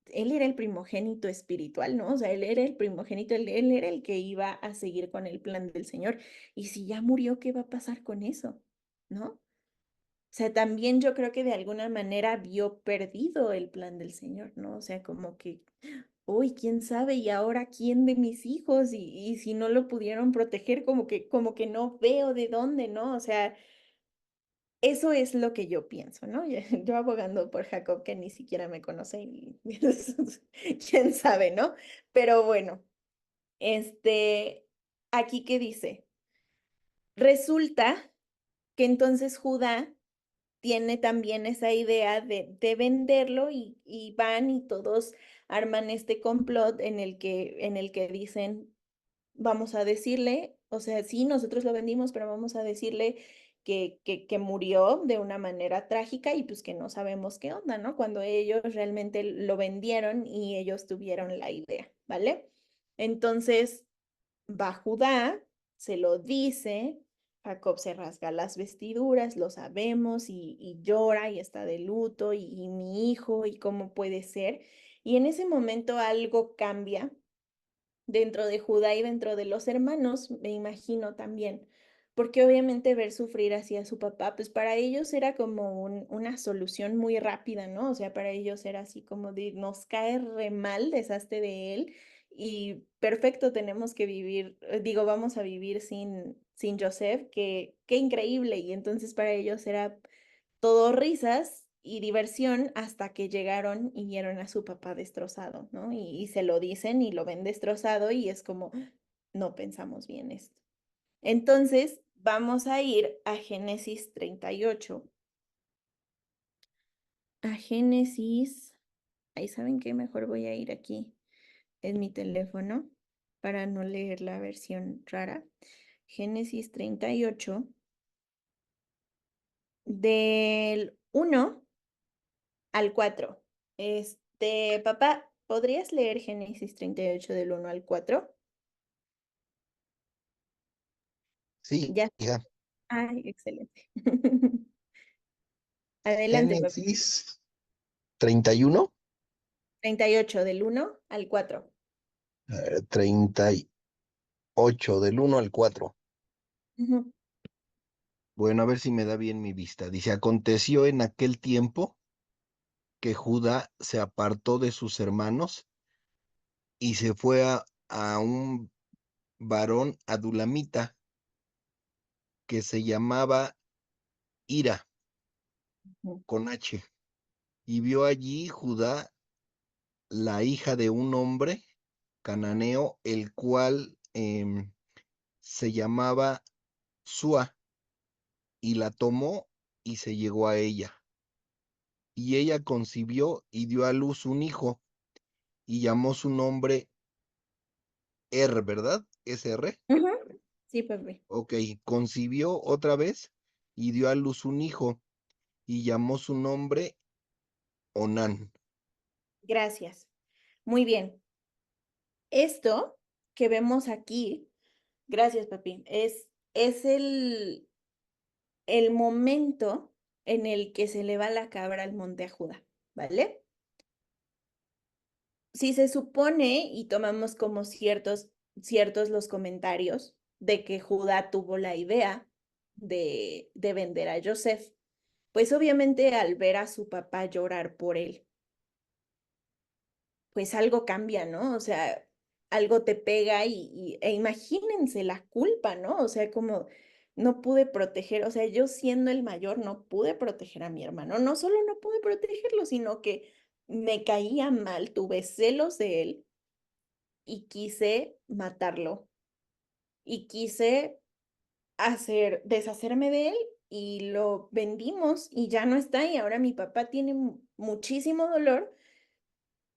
A: él era el primogénito espiritual, ¿no? O sea, él era el primogénito, él era el que iba a seguir con el plan del Señor. Y si ya murió, ¿qué va a pasar con eso? ¿No? O sea, también yo creo que de alguna manera vio perdido el plan del Señor, ¿no? O sea, como que, uy, quién sabe, y ahora quién de mis hijos, y si no lo pudieron proteger, como que no veo de dónde, ¿no? O sea, eso es lo que yo pienso, ¿no? Yo abogando por Jacob, que ni siquiera me conoce y quién sabe, ¿no? Pero bueno, este, aquí qué dice. Resulta que entonces Judá tiene también esa idea de venderlo y van y todos arman este complot en el que dicen, vamos a decirle, o sea, sí, nosotros lo vendimos, pero vamos a decirle que murió de una manera trágica y pues que no sabemos qué onda, ¿no? Cuando ellos realmente lo vendieron y ellos tuvieron la idea, ¿vale? Entonces va Judá, se lo dice, Jacob se rasga las vestiduras, lo sabemos, y llora y está de luto, y mi hijo, y cómo puede ser. Y en ese momento algo cambia dentro de Judá y dentro de los hermanos, me imagino también, porque obviamente ver sufrir así a su papá, pues para ellos era como una solución muy rápida, ¿no? O sea, para ellos era así como de, nos cae re mal, deshazte de él y perfecto, tenemos que vivir, digo, vamos a vivir sin Joseph, que qué increíble. Y entonces para ellos era todo risas y diversión hasta que llegaron y vieron a su papá destrozado, ¿no? Y se lo dicen y lo ven destrozado y es como, no pensamos bien esto. Entonces, vamos a ir a Génesis 38. A Génesis, ahí saben qué, mejor voy a ir aquí en mi teléfono para no leer la versión rara. Génesis 38 del 1 al 4. Papá, ¿podrías leer Génesis 38 del 1 al 4?
C: Sí,
A: Ya.
C: hija.
A: Ay, excelente. Adelante, papá.
C: Génesis 31,
A: 38 del 1 al 4.
C: 38 del 1 al 4.
A: Ujú,
C: Bueno, a ver si me da bien mi vista. Dice, aconteció en aquel tiempo que Judá se apartó de sus hermanos y se fue a un varón adulamita que se llamaba Ira,
A: ujú,
C: con H. Y vio allí Judá la hija de un hombre cananeo, el cual se llamaba Sua, y la tomó y se llegó a ella. Y ella concibió y dio a luz un hijo, y llamó su nombre ¿verdad? SR.
A: ujú. Sí, papi.
C: Ok, concibió otra vez y dio a luz un hijo, y llamó su nombre Onán.
A: Gracias. Muy bien. Esto que vemos aquí, gracias, papi, es el momento en el que se le va la cabra al monte a Judá, ¿vale? si se supone y tomamos como ciertos los comentarios de que Judá tuvo la idea de vender a Joseph, pues obviamente al ver a su papá llorar por él, pues algo cambia, ¿no? O sea, algo te pega e imagínense la culpa, ¿no? O sea, como no pude proteger, o sea, yo siendo el mayor no pude proteger a mi hermano, no solo no pude protegerlo, sino que me caía mal, tuve celos de él y quise matarlo y quise deshacerme de él y lo vendimos y ya no está y ahora mi papá tiene muchísimo dolor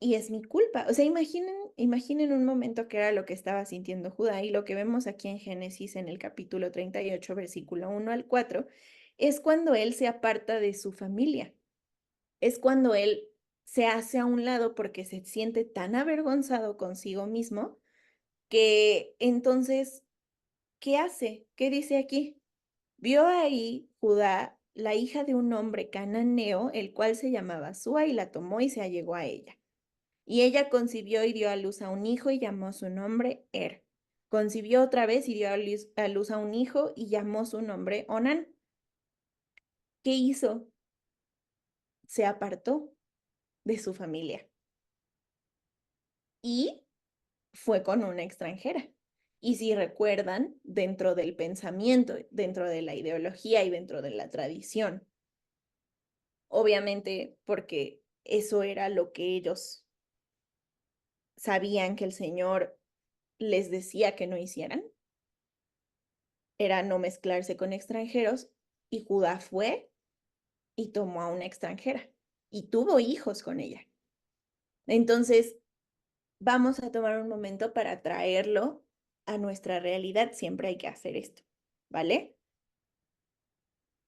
A: y es mi culpa. O sea, imaginen un momento que era lo que estaba sintiendo Judá y lo que vemos aquí en Génesis en el capítulo 38 versículo 1 al 4 es cuando él se aparta de su familia. Es cuando él se hace a un lado porque se siente tan avergonzado consigo mismo que entonces, ¿qué hace? ¿Qué dice aquí? Vio ahí Judá la hija de un hombre cananeo, el cual se llamaba Sua, y la tomó y se allegó a ella. Y ella concibió y dio a luz a un hijo y llamó su nombre Er. Concibió otra vez y dio a luz a un hijo y llamó su nombre Onán. ¿Qué hizo? Se apartó de su familia y fue con una extranjera. Y si recuerdan, dentro del pensamiento, dentro de la ideología y dentro de la tradición, obviamente porque eso era lo que ellos sabían que el Señor les decía que no hicieran, era no mezclarse con extranjeros, y Judá fue y tomó a una extranjera y tuvo hijos con ella. Entonces, vamos a tomar un momento para traerlo a nuestra realidad. Siempre hay que hacer esto, ¿vale?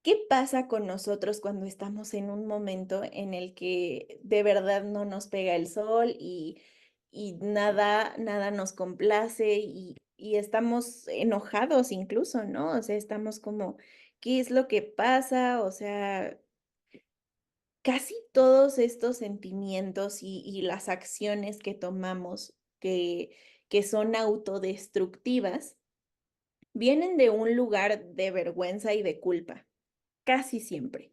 A: ¿Qué pasa con nosotros cuando estamos en un momento en el que de verdad no nos pega el sol y nada nos complace y estamos enojados incluso, ¿no? O sea, estamos como, ¿qué es lo que pasa? O sea, casi todos estos sentimientos y las acciones que tomamos que son autodestructivas vienen de un lugar de vergüenza y de culpa, casi siempre.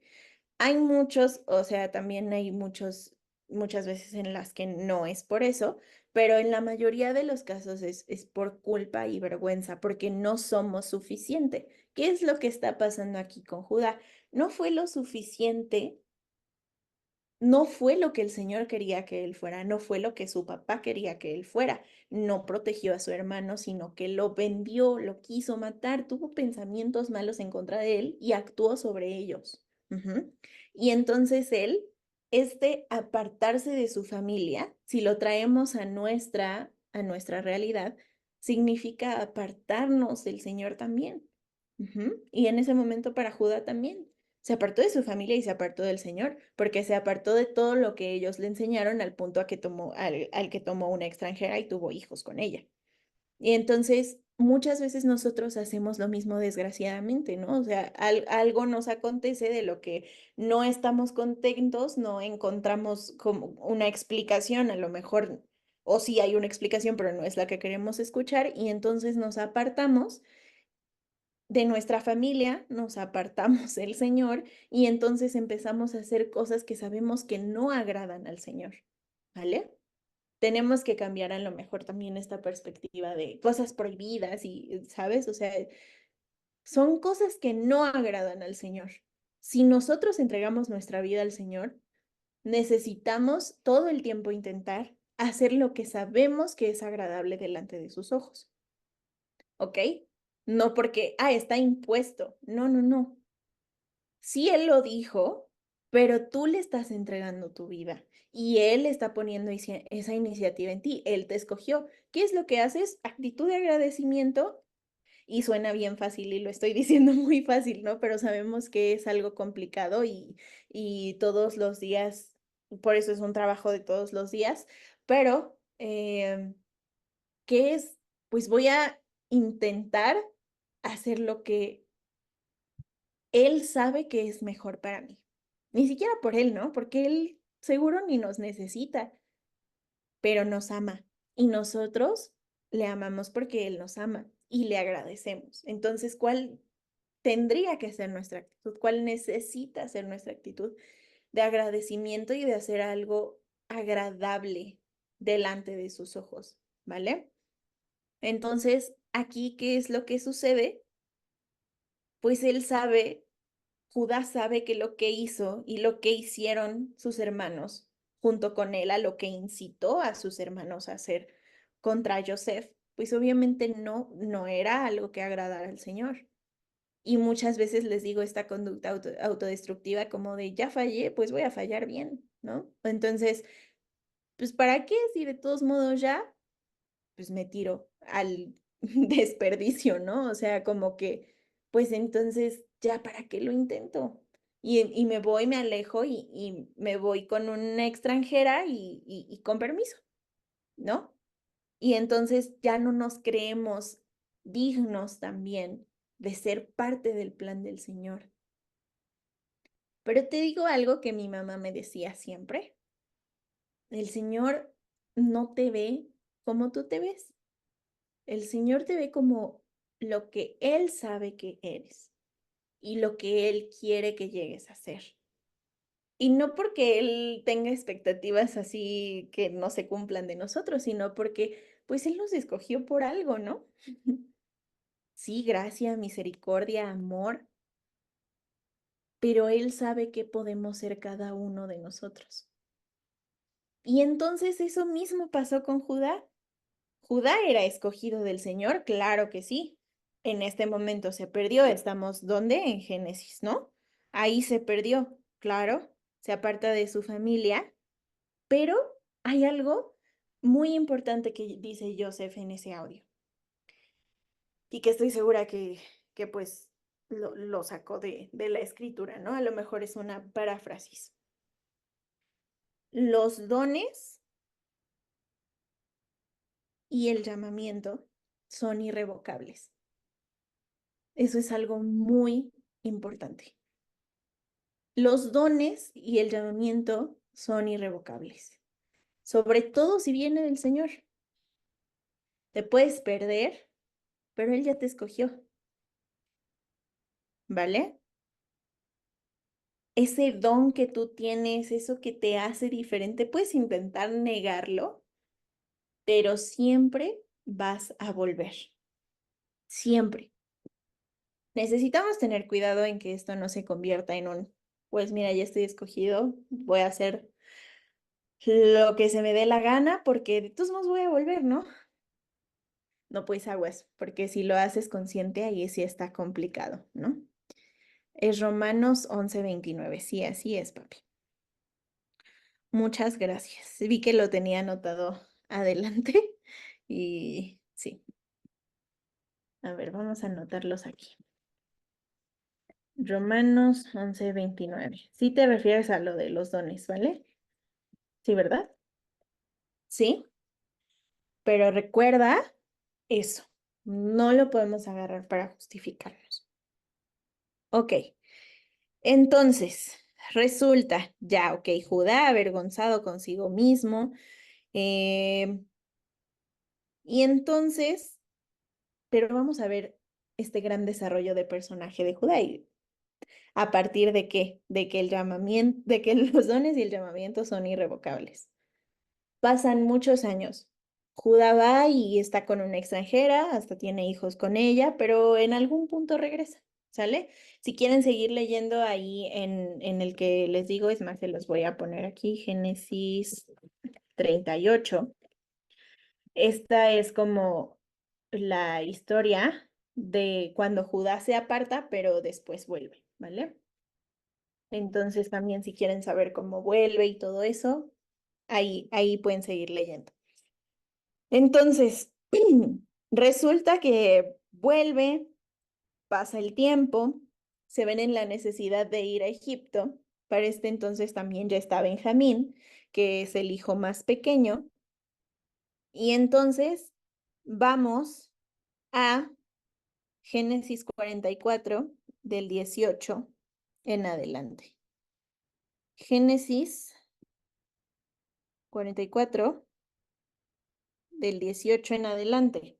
A: Hay muchos, o sea, también hay muchas veces en las que no es por eso, pero en la mayoría de los casos es por culpa y vergüenza, porque no somos suficiente. ¿Qué es lo que está pasando aquí con Judá? No fue lo suficiente, no fue lo que el Señor quería que él fuera, no fue lo que su papá quería que él fuera. No protegió a su hermano, sino que lo vendió, lo quiso matar, tuvo pensamientos malos en contra de él y actuó sobre ellos. Ujú. Y entonces él, este apartarse de su familia, si lo traemos a nuestra realidad, significa apartarnos del Señor también. Ujú. Y en ese momento para Judá también. Se apartó de su familia y se apartó del Señor, porque se apartó de todo lo que ellos le enseñaron al punto al que tomó una extranjera y tuvo hijos con ella. Y entonces, muchas veces nosotros hacemos lo mismo desgraciadamente, ¿no? O sea, algo nos acontece de lo que no estamos contentos, no encontramos como una explicación, a lo mejor, o sí hay una explicación, pero no es la que queremos escuchar, y entonces nos apartamos de nuestra familia, nos apartamos del Señor y entonces empezamos a hacer cosas que sabemos que no agradan al Señor, ¿vale? Tenemos que cambiar a lo mejor también esta perspectiva de cosas prohibidas y, ¿sabes? O sea, son cosas que no agradan al Señor. Si nosotros entregamos nuestra vida al Señor, necesitamos todo el tiempo intentar hacer lo que sabemos que es agradable delante de sus ojos. ¿Ok? No porque, está impuesto. No, no, no. Sí, él lo dijo, pero tú le estás entregando tu vida y él está poniendo esa iniciativa en ti. Él te escogió. ¿Qué es lo que haces? Actitud de agradecimiento y suena bien fácil y lo estoy diciendo muy fácil, ¿no? Pero sabemos que es algo complicado y todos los días, por eso es un trabajo de todos los días, pero ¿qué es? Pues voy a intentar hacer lo que él sabe que es mejor para mí. Ni siquiera por él, ¿no? Porque él seguro ni nos necesita. pero nos ama. Y nosotros le amamos porque Él nos ama y le agradecemos. Entonces, ¿cuál tendría que ser nuestra actitud? ¿Cuál necesita ser nuestra actitud de agradecimiento y de hacer algo agradable delante de sus ojos? ¿Vale? Entonces, aquí, ¿qué es lo que sucede? Pues él sabe, Judá sabe que lo que hizo y lo que hicieron sus hermanos junto con él, a lo que incitó a sus hermanos a hacer contra Joseph, pues obviamente no era algo que agradara al Señor. Y muchas veces les digo esta conducta autodestructiva como de ya fallé, pues voy a fallar bien, ¿no? Entonces, pues ¿para qué? Si de todos modos ya, pues me tiro al desperdicio, ¿no? O sea, como que, pues entonces, ¿ya para qué lo intento? Y me voy, me alejo y me voy con una extranjera y con permiso, ¿no? Y entonces ya no nos creemos dignos también de ser parte del plan del Señor. Pero te digo algo que mi mamá me decía siempre, el Señor no te ve como tú te ves. El Señor te ve como lo que Él sabe que eres y lo que Él quiere que llegues a ser. Y no porque Él tenga expectativas así que no se cumplan de nosotros, sino porque pues Él nos escogió por algo, ¿no? Sí, gracia, misericordia, amor, pero Él sabe que podemos ser cada uno de nosotros. Y entonces eso mismo pasó con Judá. Judá era escogido del Señor, claro que sí. En este momento se perdió. Estamos ¿dónde? En Génesis, ¿no? Ahí se perdió, claro, se aparta de su familia, pero hay algo muy importante que dice Joseph en ese audio y que estoy segura que pues lo sacó de la escritura, ¿no? A lo mejor es una paráfrasis. Los dones y el llamamiento son irrevocables. Eso es algo muy importante. Los dones y el llamamiento son irrevocables, sobre todo si viene del Señor. Te puedes perder, pero Él ya te escogió, ¿vale? Ese don que tú tienes, eso que te hace diferente, puedes intentar negarlo, pero siempre vas a volver, siempre. Necesitamos tener cuidado en que esto no se convierta en un, pues mira, ya estoy escogido, voy a hacer lo que se me dé la gana porque de todos modos voy a volver, ¿no? No, pues aguas, porque si lo haces consciente, ahí sí está complicado, ¿no? Es Romanos 11:29. Sí, así es, papi. Muchas gracias. Vi que lo tenía anotado adelante y sí. A ver, vamos a anotarlos aquí. Romanos 11:29. Sí te refieres a lo de los dones, ¿vale? Sí, ¿verdad? Sí, pero recuerda eso. No lo podemos agarrar para justificarnos. Ok, entonces, resulta, ya, ok, Judá avergonzado consigo mismo, eh, y entonces, pero vamos a ver este gran desarrollo de personaje de Judá, y a partir de qué, de que el llamamiento, de que los dones y el llamamiento son irrevocables. Pasan muchos años. Judá va y está con una extranjera, hasta tiene hijos con ella, pero en algún punto regresa, ¿sale? Si quieren seguir leyendo ahí en el que les digo, es más, se los voy a poner aquí, Génesis 38. Esta es como la historia de cuando Judá se aparta, pero después vuelve, ¿vale? Entonces también si quieren saber cómo vuelve y todo eso, ahí pueden seguir leyendo. Entonces, resulta que vuelve, pasa el tiempo, se ven en la necesidad de ir a Egipto. Para este entonces también ya está Benjamín, que es el hijo más pequeño. Y entonces vamos a Génesis 44, del 18 en adelante. Génesis 44. del 18 en adelante,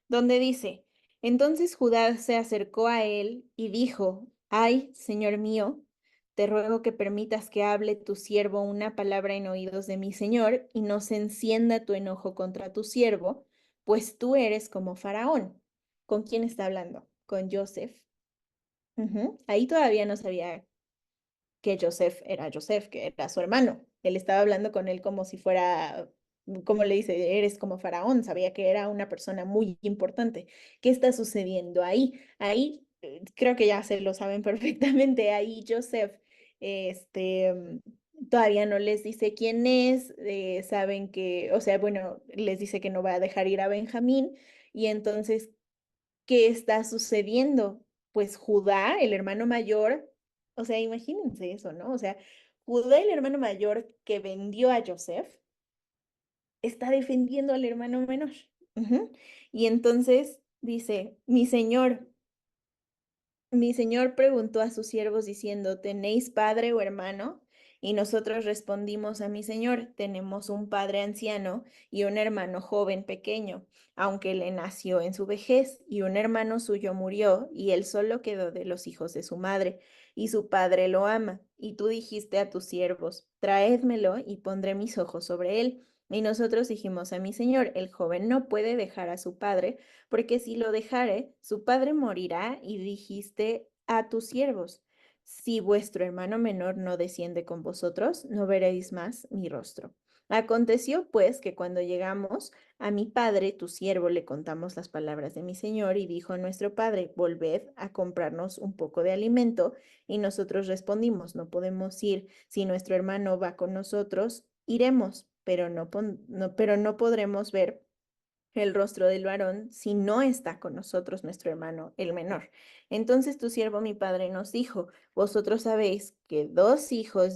A: donde dice, entonces Judá se acercó a él y dijo, ay, señor mío, te ruego que permitas que hable tu siervo una palabra en oídos de mi señor y no se encienda tu enojo contra tu siervo, pues tú eres como Faraón. ¿Con quién está hablando? Con Joseph. Ujú. Ahí todavía no sabía que Joseph, que era su hermano. Él estaba hablando con él como si fuera, como le dice, eres como Faraón, sabía que era una persona muy importante. ¿Qué está sucediendo ahí? Ahí creo que ya se lo saben perfectamente. Ahí Joseph, todavía no les dice quién es, saben que, o sea, bueno, les dice que no va a dejar ir a Benjamín y entonces ¿qué está sucediendo? Pues Judá, el hermano mayor, o sea, imagínense eso, ¿no? O sea, Judá, el hermano mayor que vendió a Joseph, está defendiendo al hermano menor. Ujú. Y entonces dice, mi señor preguntó a sus siervos diciendo, ¿tenéis padre o hermano? Y nosotros respondimos a mi señor, tenemos un padre anciano y un hermano joven pequeño, aunque le nació en su vejez, y un hermano suyo murió, y él solo quedó de los hijos de su madre, y su padre lo ama. Y tú dijiste a tus siervos, traédmelo y pondré mis ojos sobre él. Y nosotros dijimos a mi señor, el joven no puede dejar a su padre porque si lo dejare, su padre morirá y dijiste a tus siervos, si vuestro hermano menor no desciende con vosotros, no veréis más mi rostro. Aconteció pues que cuando llegamos a mi padre, tu siervo, le contamos las palabras de mi señor y dijo a nuestro padre, volved a comprarnos un poco de alimento. Y nosotros respondimos, no podemos ir, si nuestro hermano va con nosotros, iremos, pero no podremos ver el rostro del varón si no está con nosotros nuestro hermano, el menor. Entonces tu siervo, mi padre, nos dijo, vosotros sabéis que dos hijos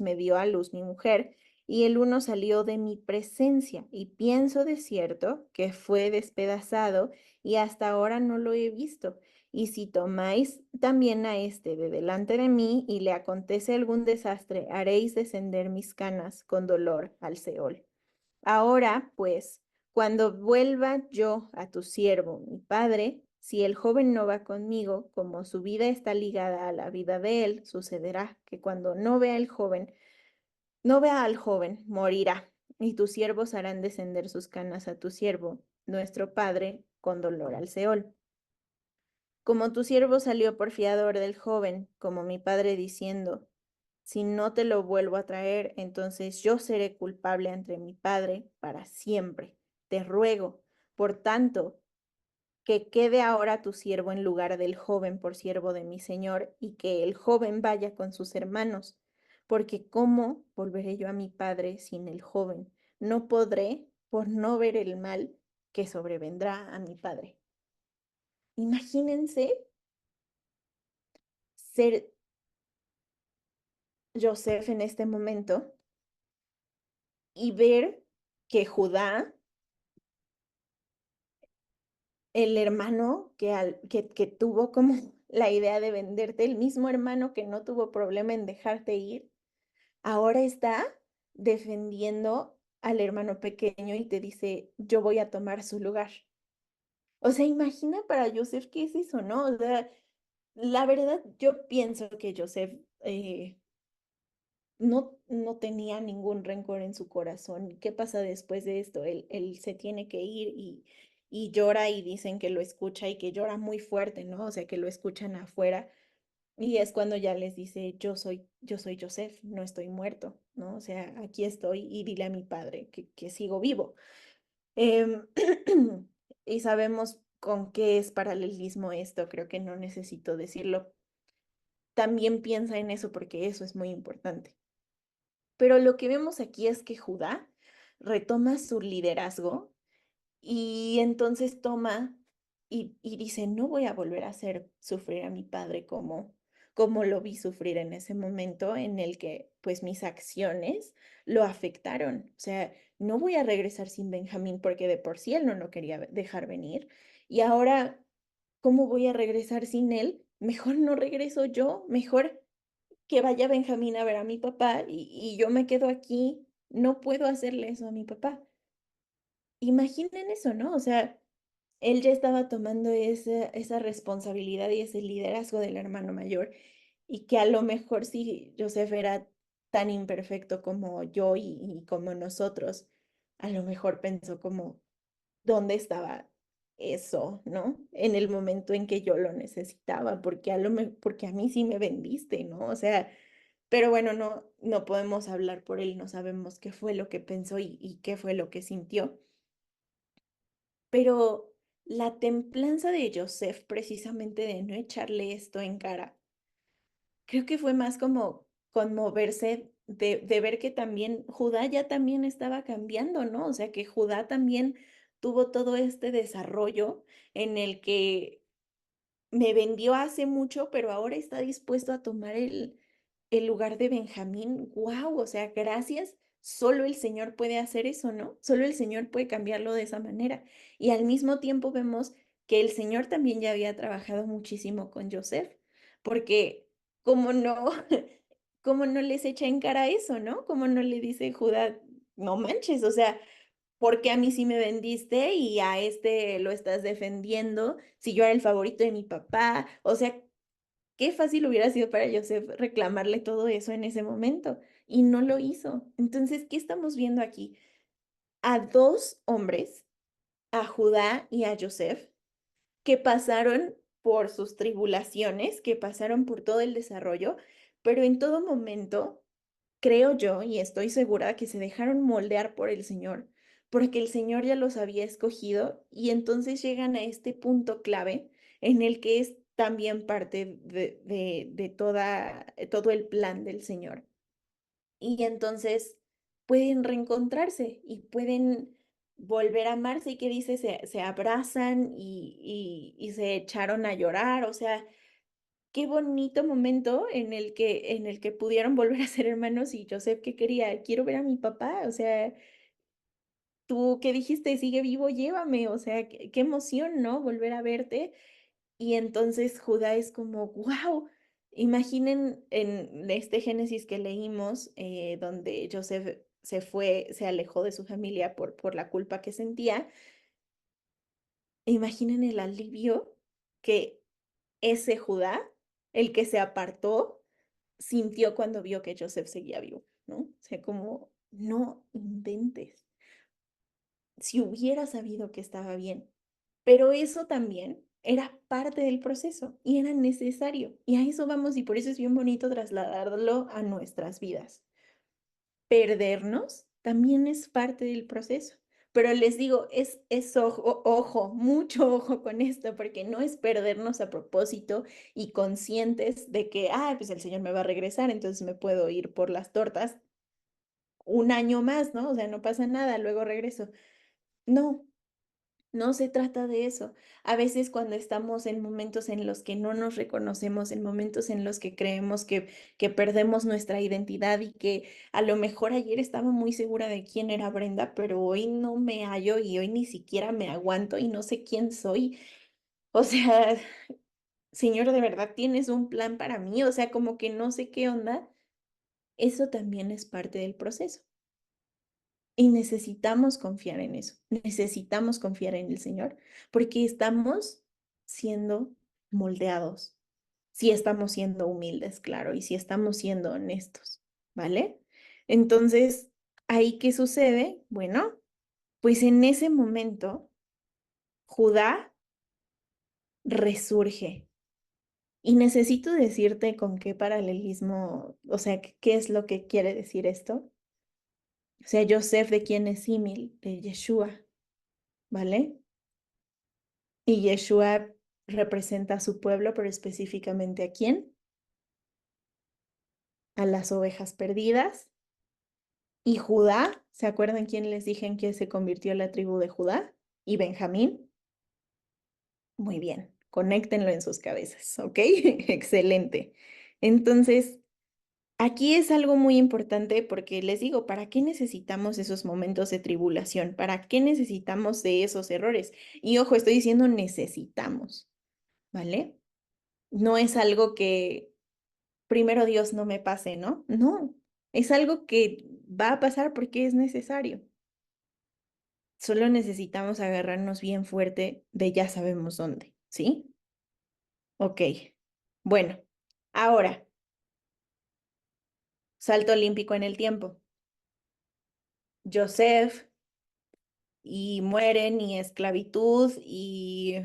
A: me dio a luz mi mujer, y el uno salió de mi presencia, y pienso de cierto que fue despedazado, y hasta ahora no lo he visto. Y si tomáis también a este de delante de mí, y le acontece algún desastre, haréis descender mis canas con dolor al Seol. Ahora, pues, cuando vuelva yo a tu siervo, mi padre, si el joven no va conmigo, como su vida está ligada a la vida de él, sucederá que cuando no vea al joven, morirá, y tus siervos harán descender sus canas a tu siervo, nuestro padre, con dolor al Seol. Como tu siervo salió por fiador del joven, como mi padre diciendo, si no te lo vuelvo a traer, entonces yo seré culpable ante mi padre para siempre. Te ruego, por tanto, que quede ahora tu siervo en lugar del joven por siervo de mi señor, y que el joven vaya con sus hermanos, porque ¿cómo volveré yo a mi padre sin el joven? No podré por no ver el mal que sobrevendrá a mi padre. Imagínense ser Joseph en este momento y ver que Judá, el hermano que tuvo como la idea de venderte, el mismo hermano que no tuvo problema en dejarte ir, ahora está defendiendo al hermano pequeño y te dice, yo voy a tomar su lugar. O sea, imagina para Joseph qué es eso, ¿no? O sea, la verdad, yo pienso que Joseph no tenía ningún rencor en su corazón. ¿Qué pasa después de esto? Él se tiene que ir y llora y dicen que lo escucha y que llora muy fuerte, ¿no? O sea, que lo escuchan afuera y es cuando ya les dice, yo soy Joseph, no estoy muerto, ¿no? O sea, aquí estoy y dile a mi padre que sigo vivo. Em, y sabemos con qué es paralelismo esto, creo que no necesito decirlo. También piensa en eso porque eso es muy importante. Pero lo que vemos aquí es que Judá retoma su liderazgo y entonces toma y dice, no voy a volver a hacer sufrir a mi padre como lo vi sufrir en ese momento en el que pues mis acciones lo afectaron. O sea, no voy a regresar sin Benjamín porque de por sí él no lo quería dejar venir. Y ahora, ¿cómo voy a regresar sin él? Mejor no regreso yo, mejor que vaya Benjamín a ver a mi papá y yo me quedo aquí, no puedo hacerle eso a mi papá. imaginen eso, ¿no? O sea, él ya estaba tomando esa responsabilidad y ese liderazgo del hermano mayor, y que a lo mejor si Joseph era tan imperfecto como yo y como nosotros, a lo mejor pensó como, ¿dónde estaba eso, no? En el momento en que yo lo necesitaba, porque porque a mí sí me vendiste, ¿no? O sea, pero bueno, no podemos hablar por él, no sabemos qué fue lo que pensó y qué fue lo que sintió. Pero la templanza de Joseph, precisamente de no echarle esto en cara, creo que fue más como conmoverse de ver que también Judá ya también estaba cambiando, ¿no? O sea, que Judá también tuvo todo este desarrollo en el que me vendió hace mucho, pero ahora está dispuesto a tomar el lugar de Benjamín. ¡Wow! O sea, gracias. Solo el Señor puede hacer eso, ¿no? Solo el Señor puede cambiarlo de esa manera. Y al mismo tiempo vemos que el Señor también ya había trabajado muchísimo con Joseph, porque cómo no, cómo no les echa en cara eso, ¿no? Cómo no le dice Judá, no manches, o sea, porque a mí sí me vendiste y a este lo estás defendiendo, si yo era el favorito de mi papá, o sea, qué fácil hubiera sido para Joseph reclamarle todo eso en ese momento y no lo hizo. Entonces, ¿qué estamos viendo aquí? A dos hombres, a Judá y a Joseph, que pasaron por sus tribulaciones, que pasaron por todo el desarrollo, pero en todo momento creo yo y estoy segura que se dejaron moldear por el Señor, porque el Señor ya los había escogido y entonces llegan a este punto clave en el que es también parte de todo el plan del Señor. Y entonces pueden reencontrarse y pueden volver a amarse y que dice, se abrazan y se echaron a llorar, o sea, qué bonito momento en el que pudieron volver a ser hermanos y Joseph que quería, quiero ver a mi papá, o sea, tú que dijiste, sigue vivo, llévame, o sea, qué emoción, ¿no? Volver a verte. Y entonces Judá es como, wow, imaginen en este Génesis que leímos, donde Joseph se fue, se alejó de su familia por la culpa que sentía, imaginen el alivio que ese Judá, el que se apartó, sintió cuando vio que Joseph seguía vivo, ¿no? O sea, como, no inventes, si hubiera sabido que estaba bien. Pero eso también era parte del proceso y era necesario. Y a eso vamos y por eso es bien bonito trasladarlo a nuestras vidas. Perdernos también es parte del proceso. Pero les digo, es ojo, ojo, mucho ojo con esto, porque no es perdernos a propósito y conscientes de que, ah, pues el Señor me va a regresar, entonces me puedo ir por las tortas un año más, ¿no? O sea, no pasa nada, luego regreso. No, no se trata de eso. A veces cuando estamos en momentos en los que no nos reconocemos, en momentos en los que creemos que perdemos nuestra identidad y que a lo mejor ayer estaba muy segura de quién era Brenda, pero hoy no me hallo y hoy ni siquiera me aguanto y no sé quién soy. O sea, Señor, ¿de verdad tienes un plan para mí? O sea, como que no sé qué onda. Eso también es parte del proceso. Y necesitamos confiar en eso, necesitamos confiar en el Señor, porque estamos siendo moldeados, si estamos siendo humildes, claro, y si estamos siendo honestos, ¿vale? Entonces, ¿ahí qué sucede? Bueno, pues en ese momento, Judá resurge. Y necesito decirte con qué paralelismo, o sea, qué es lo que quiere decir esto. O sea, Joseph de quién es símil, de Yeshua, ¿vale? Y Yeshua representa a su pueblo, pero específicamente ¿a quién? A las ovejas perdidas. Y Judá, ¿se acuerdan quién les dije en que se convirtió en la tribu de Judá? Y Benjamín. Muy bien, conéctenlo en sus cabezas, ¿ok? Excelente. Entonces, aquí es algo muy importante porque les digo, ¿para qué necesitamos esos momentos de tribulación? ¿Para qué necesitamos de esos errores? Y ojo, estoy diciendo necesitamos, ¿vale? No es algo que primero Dios no me pase, ¿no? No, es algo que va a pasar porque es necesario. Solo necesitamos agarrarnos bien fuerte de ya sabemos dónde, ¿sí? Ok. Bueno, ahora, salto olímpico en el tiempo. Joseph y mueren y esclavitud y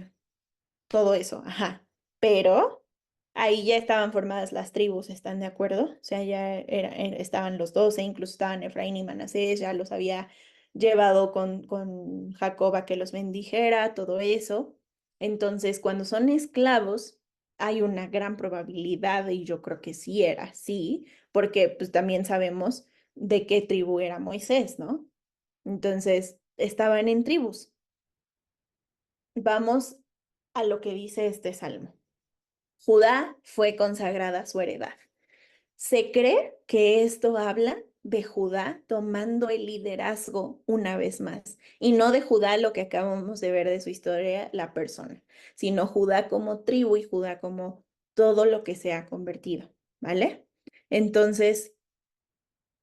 A: todo eso, ajá. Pero ahí ya estaban formadas las tribus, ¿están de acuerdo? O sea, estaban los 12, incluso estaban Efraín y Manasés, ya los había llevado con Jacob a que los bendijera, todo eso. Entonces, cuando son esclavos, hay una gran probabilidad, y yo creo que sí era así, porque pues también sabemos de qué tribu era Moisés, ¿no? Entonces, estaban en tribus. Vamos a lo que dice este salmo. Judá fue consagrada su heredad. Se cree que esto habla de Judá tomando el liderazgo una vez más, y no de Judá lo que acabamos de ver de su historia, la persona, sino Judá como tribu y Judá como todo lo que se ha convertido, ¿vale? Entonces,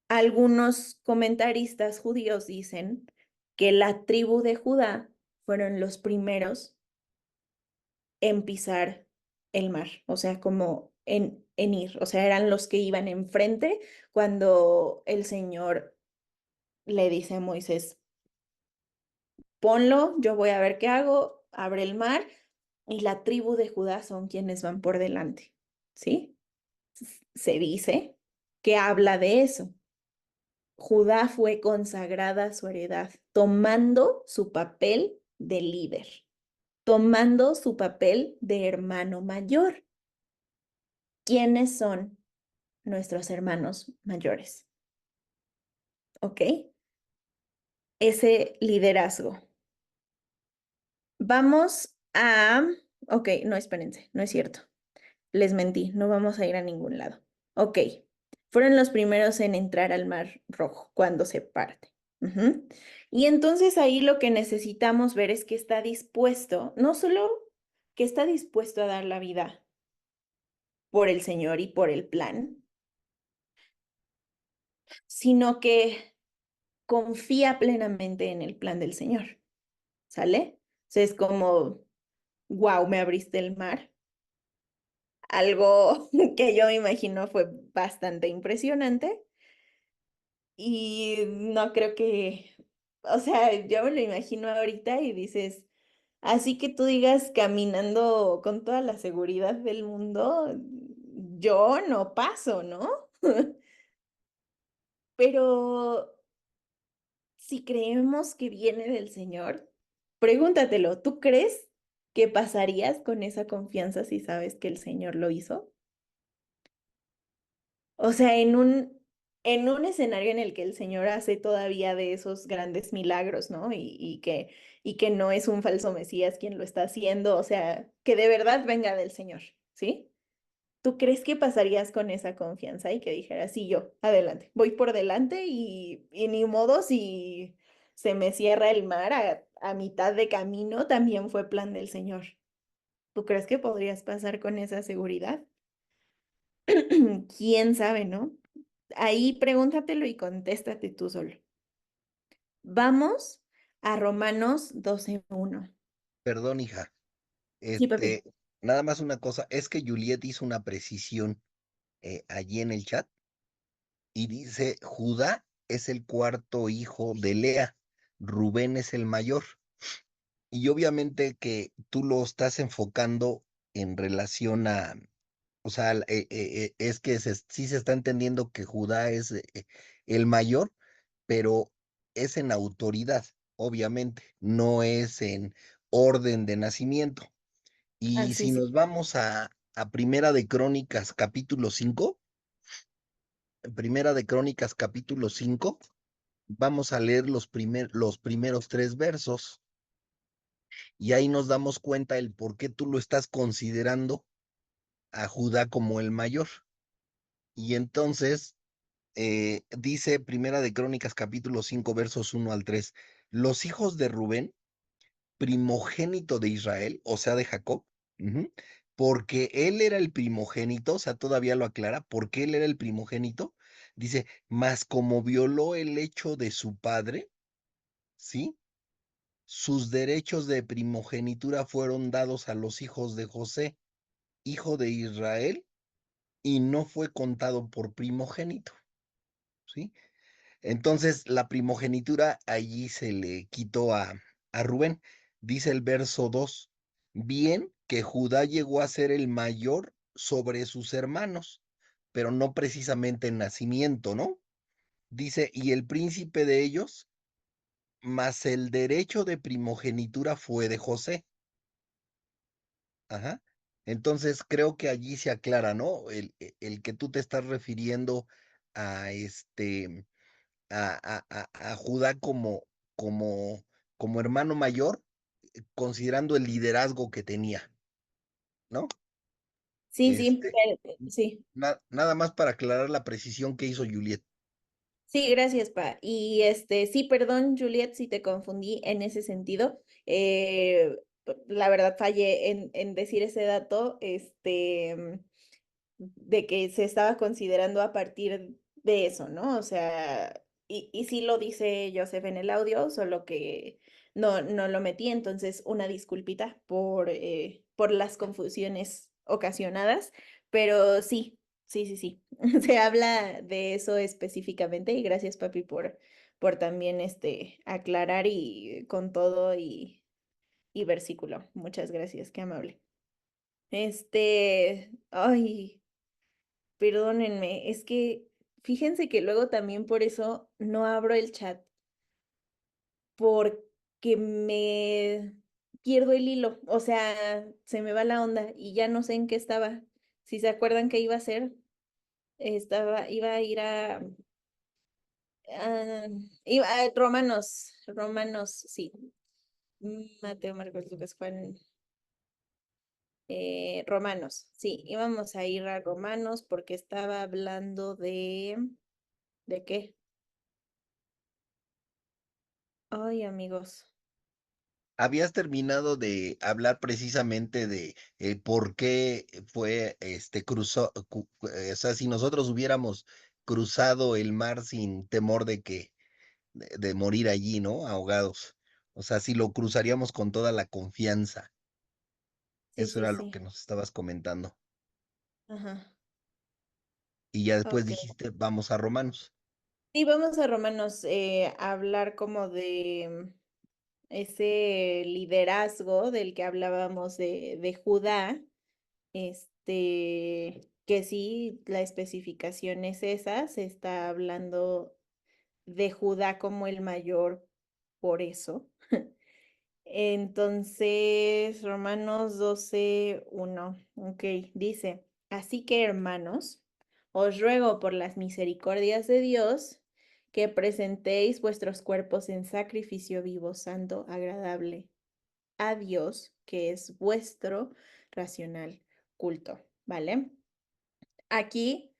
A: algunos comentaristas judíos dicen que la tribu de Judá fueron los primeros en pisar el mar, o sea, como en ir, o sea, eran los que iban enfrente cuando el Señor le dice a Moisés, ponlo, yo voy a ver qué hago, abre el mar, y la tribu de Judá son quienes van por delante, ¿sí? Se dice que habla de eso. Judá fue consagrada a su heredad, tomando su papel de líder, tomando su papel de hermano mayor. ¿Quiénes son nuestros hermanos mayores? ¿Ok? Ese liderazgo. Vamos a... Ok, no, espérense, no es cierto. Les mentí, no vamos a ir a ningún lado. Ok, fueron los primeros en entrar al Mar Rojo cuando se parte. Ujú. Y entonces ahí lo que necesitamos ver es que está dispuesto, no solo que está dispuesto a dar la vida por el Señor y por el plan, sino que confía plenamente en el plan del Señor, ¿sale? O sea, es como, wow, me abriste el mar. Algo que yo me imagino fue bastante impresionante y no creo que, o sea, yo me lo imagino ahorita y dices, así que tú digas caminando con toda la seguridad del mundo, yo no paso, ¿no? Pero si creemos que viene del Señor, pregúntatelo, ¿tú crees que pasarías con esa confianza si sabes que el Señor lo hizo? O sea, en un escenario en el que el Señor hace todavía de esos grandes milagros, ¿no? Y que no es un falso Mesías quien lo está haciendo, o sea, que de verdad venga del Señor, ¿sí? ¿Tú crees que pasarías con esa confianza y que dijeras, sí, yo, adelante, voy por delante y ni modo si se me cierra el mar a mitad de camino, también fue plan del Señor? ¿Tú crees que podrías pasar con esa seguridad? ¿Quién sabe, no? Ahí pregúntatelo y contéstate tú solo. Vamos a Romanos 12:1.
C: Perdón, hija.
A: Sí, papi.
C: Este, nada más una cosa, es que Juliet hizo una precisión allí en el chat y dice, Judá es el cuarto hijo de Lea, Rubén es el mayor. Y obviamente que tú lo estás enfocando en relación a, o sea, es que sí se está entendiendo que Judá es el mayor, pero es en autoridad, obviamente, no es en orden de nacimiento. Y
A: Así
C: si
A: sí.
C: nos vamos a Primera de Crónicas, capítulo 5, Primera de Crónicas, capítulo 5, vamos a leer los primeros tres versos y ahí nos damos cuenta el por qué tú lo estás considerando a Judá como el mayor. Y entonces dice Primera de Crónicas capítulo 5 versos 1 al 3, los hijos de Rubén, primogénito de Israel, o sea, de Jacob, ujú, porque él era el primogénito, o sea, todavía lo aclara, porque él era el primogénito, dice, mas como violó el hecho de su padre, ¿sí? sus derechos de primogenitura fueron dados a los hijos de José, hijo de Israel, y no fue contado por primogénito, ¿sí? Entonces, la primogenitura allí se le quitó a Rubén. Dice el verso 2, bien que Judá llegó a ser el mayor sobre sus hermanos, pero no precisamente en nacimiento, ¿no? Dice, y el príncipe de ellos, mas el derecho de primogenitura fue de José. Ajá. Entonces creo que allí se aclara, ¿no? El que tú te estás refiriendo a a Judá como, como hermano mayor, considerando el liderazgo que tenía, ¿no?
A: Sí, sí,
C: Este,
A: sí.
C: nada más para aclarar la precisión que hizo Juliet.
A: Sí, gracias, Pa. Y sí, perdón, Juliet, si te confundí en ese sentido. La verdad fallé en decir ese dato, de que se estaba considerando a partir de eso, ¿no? O sea, y sí lo dice Joseph en el audio, solo que no lo metí, entonces una disculpita por las confusiones ocasionadas, pero sí, sí, sí, sí, se habla de eso específicamente y gracias, papi, por también aclarar y con todo y versículo. Muchas gracias, qué amable. Ay. Perdónenme, es que fíjense que luego también por eso no abro el chat, porque me pierdo el hilo, o sea, se me va la onda y ya no sé en qué estaba. Si se acuerdan qué iba a hacer, iba a ir a, iba a Romanos, Romanos, sí, Mateo, Marcos, Lucas, Juan, Romanos, sí, íbamos a ir a Romanos porque estaba hablando ¿de qué? Ay, amigos.
C: Habías terminado de hablar precisamente de por qué fue o sea, si nosotros hubiéramos cruzado el mar sin temor de que de morir allí, ¿no? Ahogados. O sea, si lo cruzaríamos con toda la confianza.
A: Sí,
C: Eso
A: sí,
C: era lo que
A: sí.
C: nos estabas comentando.
A: Ajá.
C: Y ya después
A: Ok.
C: dijiste, vamos a Romanos.
A: Y vamos a Romanos a hablar como de ese liderazgo del que hablábamos de Judá, que sí, la especificación es esa, se está hablando de Judá como el mayor por eso. Entonces, Romanos 12:1, ok, dice, así que hermanos, os ruego por las misericordias de Dios que presentéis vuestros cuerpos en sacrificio vivo, santo, agradable a Dios, que es vuestro racional culto, ¿vale? Aquí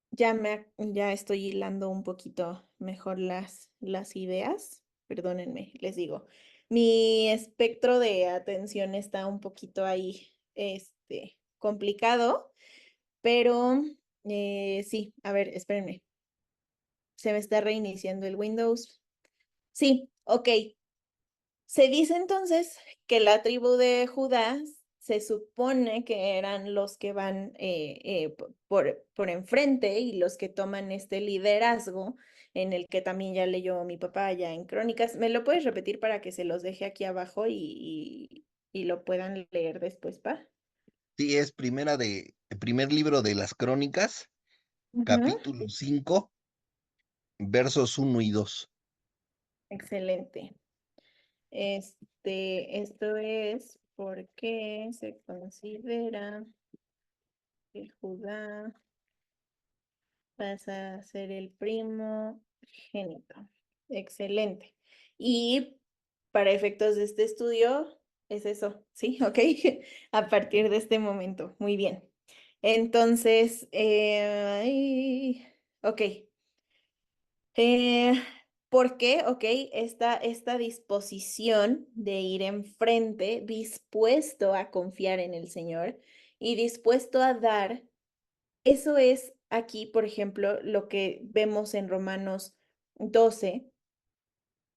A: ya estoy hilando un poquito mejor las ideas. Perdónenme, les digo. Mi espectro de atención está un poquito ahí, complicado, pero sí, a ver, espérenme. Se me está reiniciando el Windows. Sí, ok. Se dice entonces que la tribu de Judá se supone que eran los que van por enfrente y los que toman este liderazgo en el que también ya leyó mi papá ya en Crónicas. ¿Me lo puedes repetir para que se los deje aquí abajo y lo puedan leer después, pa?
C: Sí, es el primer libro de las Crónicas,
A: Ujú.
C: capítulo 5, versos 1 y 2.
A: Excelente. Esto es porque se considera que Judá pasa a ser el primogénito. Excelente. Y para efectos de este estudio, es eso, ¿sí? ¿Ok? A partir de este momento. Muy bien. Entonces, ok. Eh, ¿Por qué? Ok, esta disposición de ir enfrente, dispuesto a confiar en el Señor y dispuesto a dar. Eso es aquí, por ejemplo, lo que vemos en Romanos 12,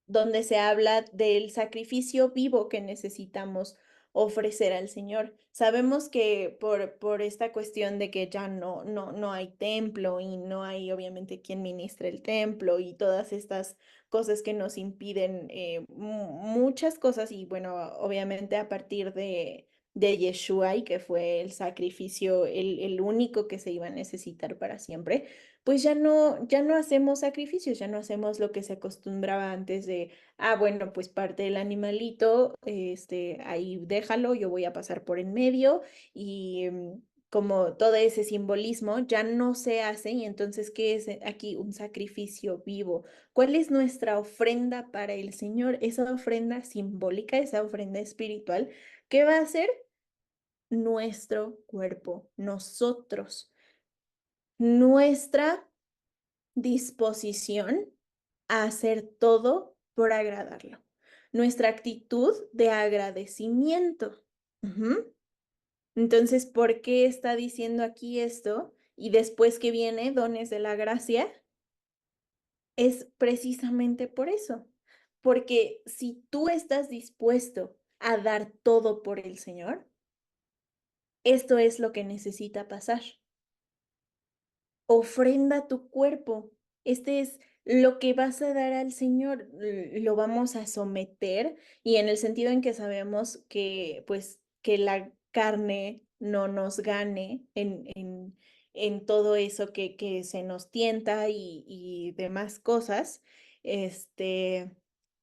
A: donde se habla del sacrificio vivo que necesitamos ofrecer al Señor. Sabemos que por esta cuestión de que ya no hay templo y no hay obviamente quien ministre el templo y todas estas cosas que nos impiden muchas cosas y bueno, obviamente a partir de Yeshua y que fue el sacrificio, el único que se iba a necesitar para siempre, pues ya no hacemos sacrificios, ya no hacemos lo que se acostumbraba antes de, ah, bueno, pues parte del animalito, ahí déjalo, yo voy a pasar por en medio y como todo ese simbolismo ya no se hace y entonces, ¿qué es aquí un sacrificio vivo? ¿Cuál es nuestra ofrenda para el Señor? Esa ofrenda simbólica, esa ofrenda espiritual, ¿qué va a ser? Nuestro cuerpo, nosotros, nuestra disposición a hacer todo por agradarlo. Nuestra actitud de agradecimiento. Ujú. Entonces, ¿por qué está diciendo aquí esto? Y después que viene dones de la gracia, es precisamente por eso. Porque si tú estás dispuesto a dar todo por el Señor, esto es lo que necesita pasar. Ofrenda tu cuerpo. Este es lo que vas a dar al Señor, lo vamos a someter y en el sentido en que sabemos que pues que la carne no nos gane en todo eso que se nos tienta y demás cosas, este,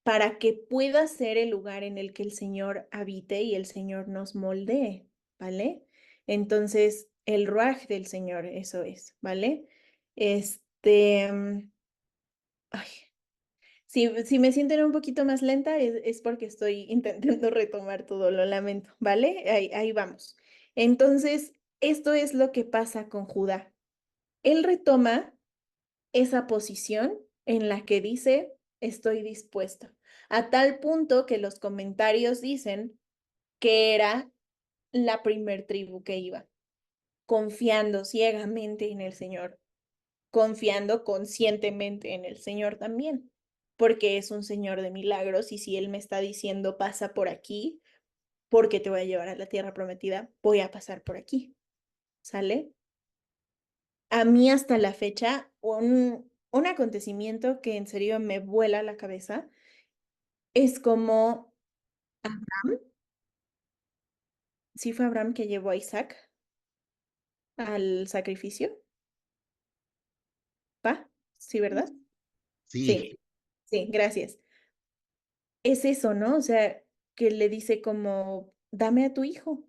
A: para que pueda ser el lugar en el que el Señor habite y el Señor nos moldee, ¿vale? Entonces, el ruaj del Señor, eso es, ¿vale? Ay, si me sienten un poquito más lenta es porque estoy intentando retomar todo, lo lamento, ¿vale? Ahí vamos. Entonces, esto es lo que pasa con Judá. Él retoma esa posición en la que dice, estoy dispuesto, a tal punto que los comentarios dicen que era la primer tribu que iba, confiando ciegamente en el Señor, confiando conscientemente en el Señor también, porque es un Señor de milagros y si Él me está diciendo pasa por aquí, porque te voy a llevar a la tierra prometida, voy a pasar por aquí, ¿sale? A mí hasta la fecha, un acontecimiento que en serio me vuela la cabeza es como Abraham, sí fue Abraham que llevó a Isaac al sacrificio, ¿va? ¿Sí, verdad?
C: Sí,
A: Sí, sí, gracias. Es eso, ¿no? O sea, que le dice como, dame a tu hijo,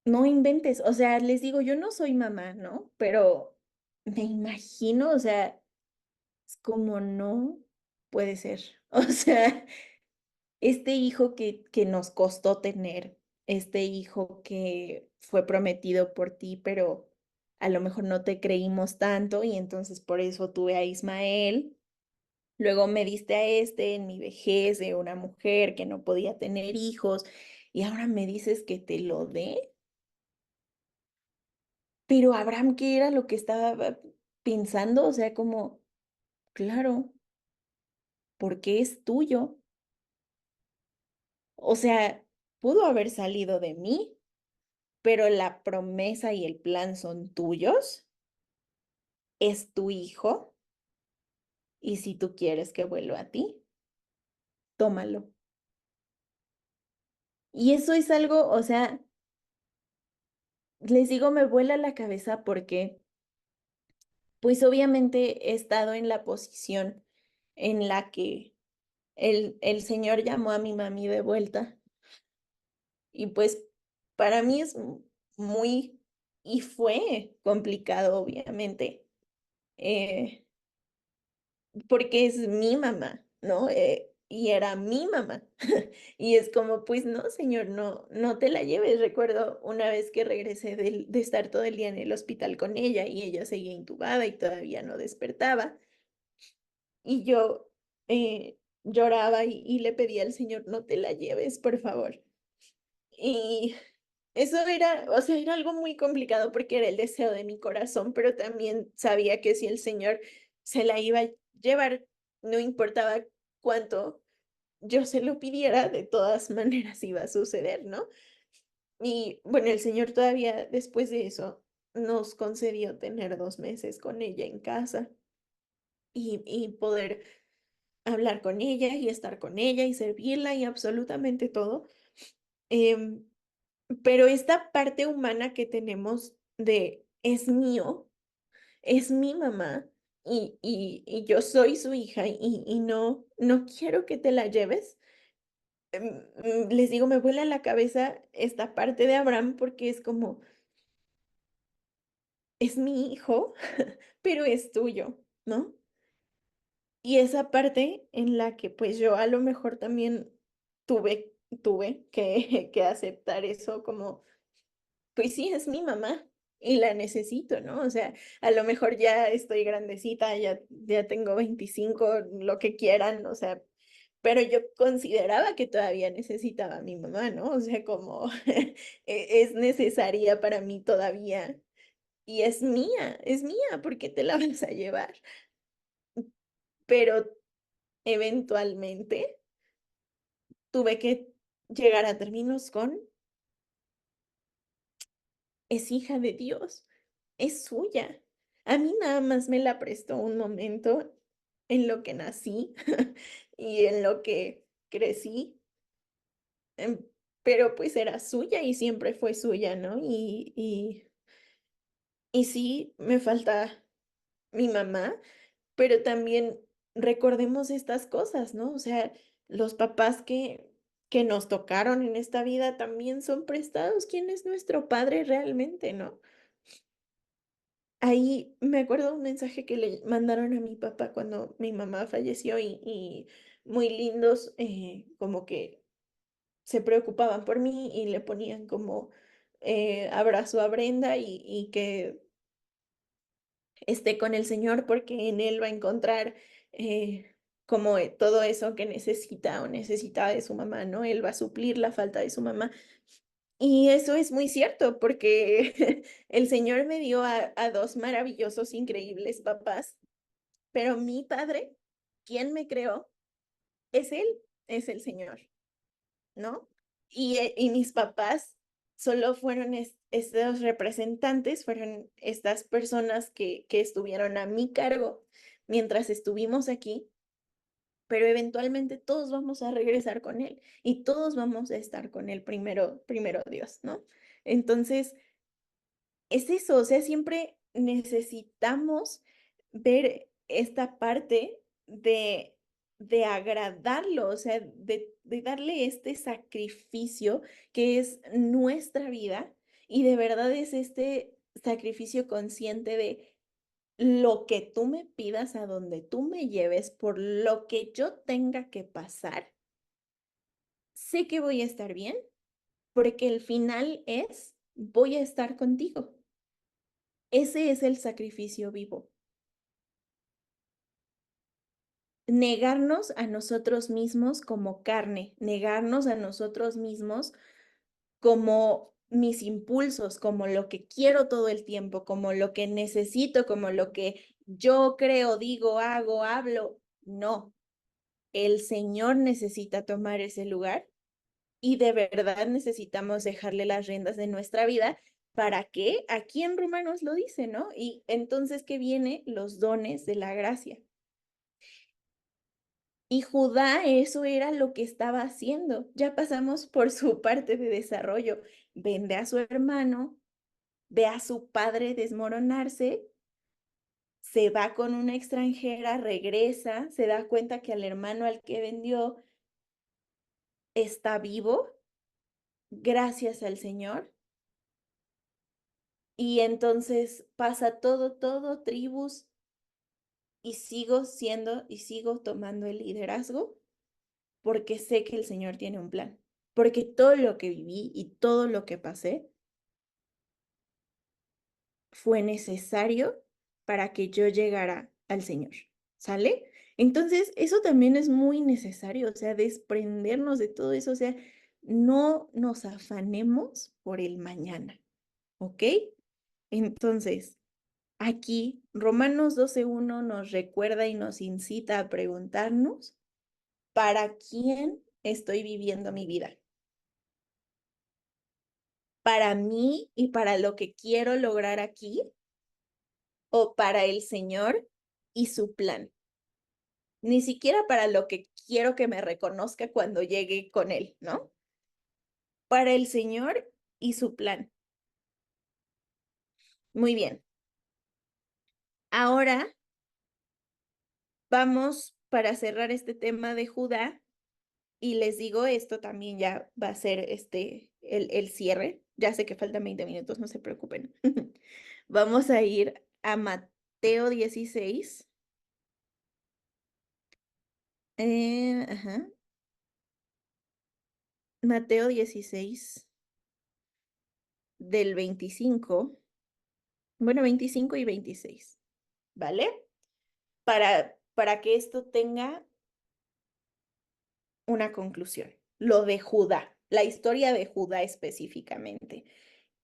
A: no inventes. O sea, les digo, yo no soy mamá, ¿no? Pero me imagino, o sea, es como no puede ser. O sea, este hijo que nos costó tener, este hijo que fue prometido por ti, pero a lo mejor no te creímos tanto y entonces por eso tuve a Ismael. Luego me diste a este en mi vejez de una mujer que no podía tener hijos y ahora me dices que te lo dé. Pero Abraham, ¿qué era lo que estaba pensando? O sea, como, claro, porque es tuyo. O sea, pudo haber salido de mí, pero la promesa y el plan son tuyos, es tu hijo y si tú quieres que vuelva a ti, tómalo. Y eso es algo, o sea, les digo, me vuela la cabeza porque pues obviamente he estado en la posición en la que el Señor llamó a mi mami de vuelta y pues para mí es muy y fue complicado, obviamente, eh, porque es mi mamá, ¿no? Y era mi mamá. Y es como, pues no, señor, no te la lleves. Recuerdo una vez que regresé de estar todo el día en el hospital con ella y ella seguía intubada y todavía no despertaba. Y yo lloraba y le pedía al Señor, no te la lleves, por favor. Y eso era, o sea, era algo muy complicado porque era el deseo de mi corazón, pero también sabía que si el Señor se la iba a llevar, no importaba cuánto yo se lo pidiera, de todas maneras iba a suceder, ¿no? Y bueno, el Señor todavía después de eso nos concedió tener 2 meses con ella en casa y poder hablar con ella y estar con ella y servirla y absolutamente todo. Em, pero esta parte humana que tenemos de es mío, es mi mamá y yo soy su hija y no quiero que te la lleves. Les digo, me vuela la cabeza esta parte de Abraham porque es como, es mi hijo, pero es tuyo, ¿no? Y esa parte en la que pues yo a lo mejor también tuve que, que aceptar eso como, pues sí, es mi mamá y la necesito, ¿no? O sea, a lo mejor ya estoy grandecita, ya tengo 25 lo que quieran, o sea, pero yo consideraba que todavía necesitaba a mi mamá, ¿no? O sea, como es necesaria para mí todavía y es mía, ¿por qué te la vas a llevar? Pero eventualmente tuve que llegar a términos con, es hija de Dios, es suya. A mí nada más me la prestó un momento en lo que nací y en lo que crecí, em, pero pues era suya y siempre fue suya, ¿no? Y sí, me falta mi mamá, pero también recordemos estas cosas, ¿no? O sea, los papás que nos tocaron en esta vida también son prestados. ¿Quién es nuestro padre realmente, no? Ahí me acuerdo un mensaje que le mandaron a mi papá cuando mi mamá falleció y muy lindos, como que se preocupaban por mí y le ponían como abrazo a Brenda y que esté con el Señor porque en Él va a encontrar como todo eso que necesita o necesitaba de su mamá, ¿no? Él va a suplir la falta de su mamá. Y eso es muy cierto porque el Señor me dio a dos maravillosos, increíbles papás, pero mi padre, quien me creó, es Él, es el Señor, ¿no? Y mis papás solo fueron estos representantes, fueron estas personas que estuvieron a mi cargo mientras estuvimos aquí, pero eventualmente todos vamos a regresar con Él y todos vamos a estar con Él primero Dios, ¿no? Entonces, es eso, o sea, siempre necesitamos ver esta parte de agradarlo, o sea, de darle este sacrificio que es nuestra vida y de verdad es este sacrificio consciente de lo que tú me pidas, a donde tú me lleves, por lo que yo tenga que pasar, sé que voy a estar bien, porque el final es, voy a estar contigo. Ese es el sacrificio vivo. Negarnos a nosotros mismos como carne, negarnos a nosotros mismos como mis impulsos, como lo que quiero todo el tiempo, como lo que necesito, como lo que yo creo, digo, hago, hablo. No, el Señor necesita tomar ese lugar y de verdad necesitamos dejarle las riendas de nuestra vida para que aquí en Romanos lo dice, ¿no? Y entonces que viene los dones de la gracia. Y Judá eso era lo que estaba haciendo. Ya pasamos por su parte de desarrollo. Vende a su hermano, ve a su padre desmoronarse, se va con una extranjera, regresa, se da cuenta que al hermano al que vendió está vivo, gracias al Señor. Y entonces pasa todo, tribus, y sigo siendo y sigo tomando el liderazgo porque sé que el Señor tiene un plan, porque todo lo que viví y todo lo que pasé fue necesario para que yo llegara al Señor, ¿sale? Entonces, eso también es muy necesario, o sea, desprendernos de todo eso, o sea, no nos afanemos por el mañana, ¿ok? Entonces, Aquí, Romanos 12:1 nos recuerda y nos incita a preguntarnos, ¿para quién estoy viviendo mi vida? ¿Para mí y para lo que quiero lograr aquí? ¿O para el Señor y su plan? Ni siquiera para lo que quiero que me reconozca cuando llegue con Él, ¿no? Para el Señor y su plan. Muy bien. Ahora vamos para cerrar este tema de Judá. Y les digo, esto también ya va a ser el cierre. Ya sé que faltan 20 minutos, no se preocupen. Vamos a ir a Mateo 16. Ajá. Mateo 16 del 25. Bueno, 25 y 26, ¿vale? Para que esto tenga una conclusión. Lo de Judá, la historia de Judá específicamente.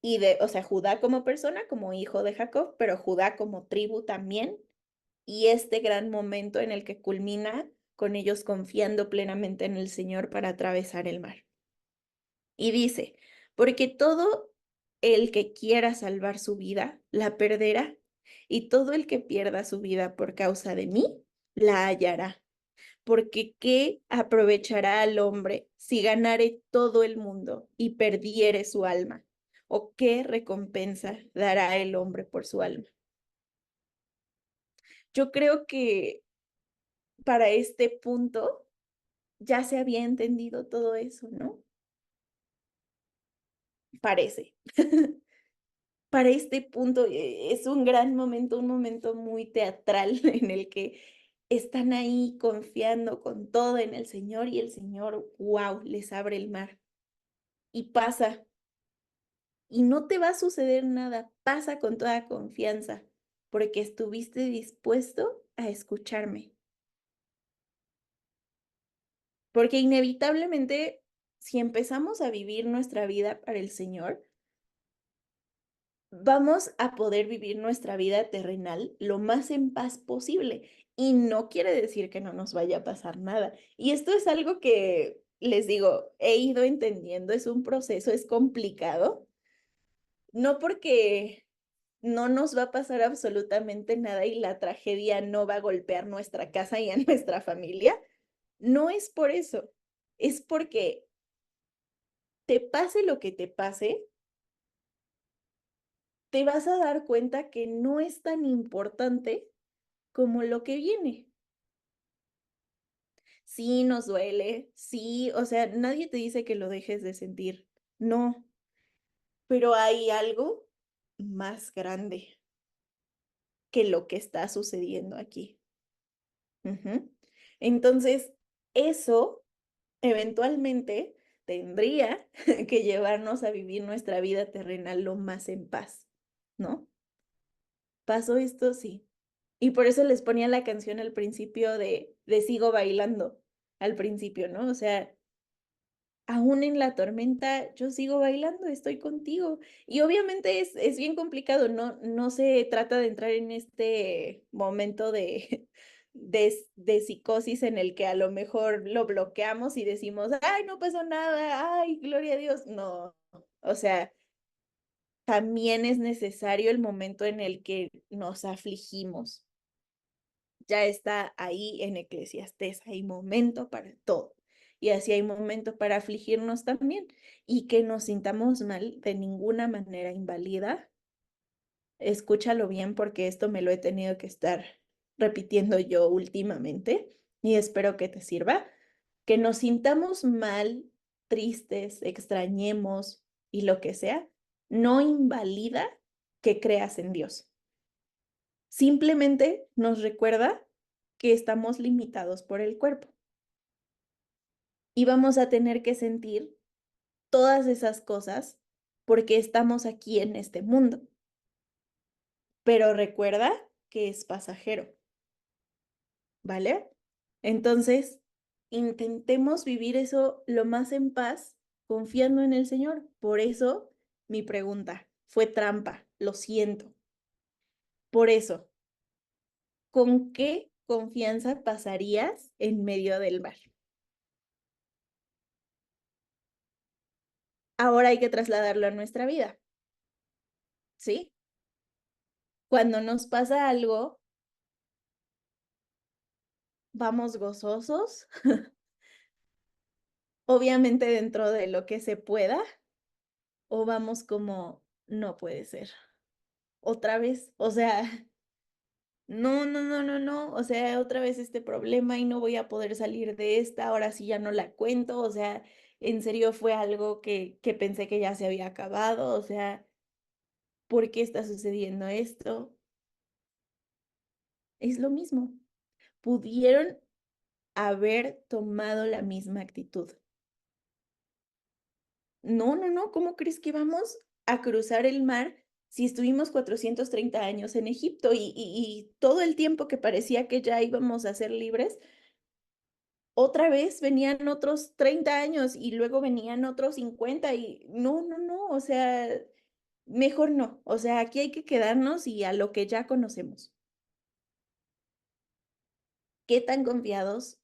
A: Y o sea, Judá como persona, como hijo de Jacob, pero Judá como tribu también. Y este gran momento en el que culmina con ellos confiando plenamente en el Señor para atravesar el mar. Y dice, porque todo el que quiera salvar su vida, la perderá, y todo el que pierda su vida por causa de mí, la hallará. Porque ¿qué aprovechará al hombre si ganare todo el mundo y perdiere su alma? ¿O qué recompensa dará el hombre por su alma? Yo creo que para este punto ya se había entendido todo eso, ¿no? Parece. Para este punto es un gran momento, un momento muy teatral en el que están ahí confiando con todo en el Señor y el Señor, wow, les abre el mar y pasa. Y no te va a suceder nada, pasa con toda confianza, porque estuviste dispuesto a escucharme. Porque inevitablemente, si empezamos a vivir nuestra vida para el Señor, vamos a poder vivir nuestra vida terrenal lo más en paz posible. Y no quiere decir que no nos vaya a pasar nada. Y esto es algo que, les digo, he ido entendiendo, es un proceso, es complicado. No porque no nos va a pasar absolutamente nada y la tragedia no va a golpear nuestra casa y a nuestra familia. No es por eso, es porque te pase lo que te pase, te vas a dar cuenta que no es tan importante como lo que viene. Sí, nos duele, sí, o sea, nadie te dice que lo dejes de sentir, no, pero hay algo más grande que lo que está sucediendo aquí. Ujú. Entonces, eso eventualmente tendría que llevarnos a vivir nuestra vida terrenal lo más en paz, ¿no? Pasó esto, sí. Y por eso les ponía la canción al principio de Sigo bailando, al principio, ¿no? O sea, aún en la tormenta, yo sigo bailando, estoy contigo. Y obviamente es bien complicado, no se trata de entrar en este momento de psicosis en el que a lo mejor lo bloqueamos y decimos, ay, no pasó nada, ay, gloria a Dios. No, o sea, también es necesario el momento en el que nos afligimos. Ya está ahí en Eclesiastés, hay momento para todo. Y así hay momento para afligirnos también y que nos sintamos mal de ninguna manera invalida. Escúchalo bien porque esto me lo he tenido que estar repitiendo yo últimamente y espero que te sirva. Que nos sintamos mal, tristes, extrañemos y lo que sea, no invalida que creas en Dios. Simplemente nos recuerda que estamos limitados por el cuerpo y vamos a tener que sentir todas esas cosas porque estamos aquí en este mundo. Pero recuerda que es pasajero, ¿vale? Entonces, intentemos vivir eso lo más en paz, confiando en el Señor. Por eso, mi pregunta fue trampa, lo siento. Por eso, ¿con qué confianza pasarías en medio del mar? Ahora hay que trasladarlo a nuestra vida, ¿sí? Cuando nos pasa algo, vamos gozosos, obviamente dentro de lo que se pueda, o vamos como, no puede ser. Otra vez, o sea, no, no, no, no, no, o sea, otra vez este problema y no voy a poder salir de esta, ahora sí ya no la cuento, o sea, en serio fue algo que pensé que ya se había acabado, o sea, ¿por qué está sucediendo esto? Es lo mismo. Pudieron haber tomado la misma actitud. No, no, no, ¿cómo crees que vamos a cruzar el mar si estuvimos 430 años en Egipto y todo el tiempo que parecía que ya íbamos a ser libres, otra vez venían otros 30 años y luego venían otros 50 y no, no, no, o sea, mejor no, o sea, aquí hay que quedarnos y a lo que ya conocemos. ¿Qué tan confiados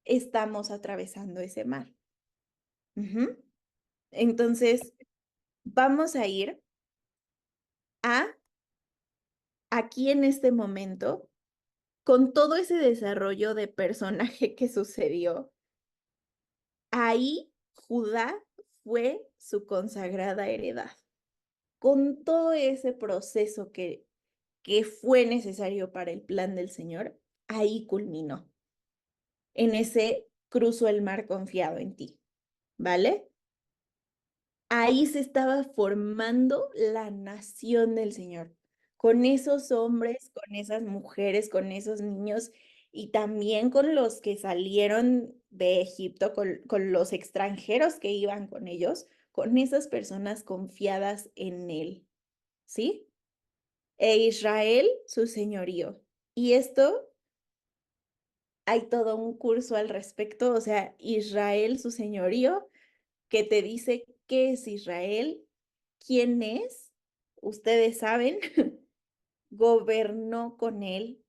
A: estamos atravesando ese mar? Ujú. Entonces, vamos a ir a aquí en este momento, con todo ese desarrollo de personaje que sucedió, ahí Judá fue su consagrada heredad. Con todo ese proceso que fue necesario para el plan del Señor, ahí culminó, en ese cruzo el mar confiado en ti, ¿vale? Ahí se estaba formando la nación del Señor, con esos hombres, con esas mujeres, con esos niños y también con los que salieron de Egipto, con los extranjeros que iban con ellos, con esas personas confiadas en Él, ¿sí? E Israel, su señorío. Y esto, hay todo un curso al respecto, o sea, Israel, su señorío que te dice qué es Israel, quién es, ustedes saben, gobernó con él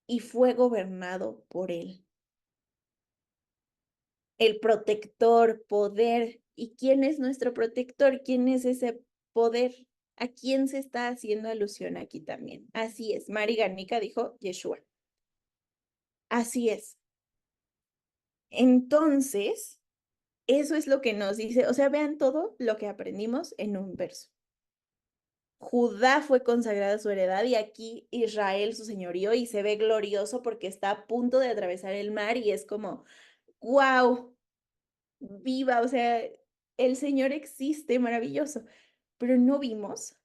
A: y fue gobernado por él. El protector, poder. ¿Y quién es nuestro protector? ¿Quién es ese poder? ¿A quién se está haciendo alusión aquí también? Así es, Mari Garnica dijo Yeshua. Así es. Entonces, eso es lo que nos dice, o sea, vean todo lo que aprendimos en un verso. Judá fue consagrada su heredad y aquí Israel su señorío y se ve glorioso porque está a punto de atravesar el mar y es como, wow, viva, o sea, el Señor existe, maravilloso. Pero no vimos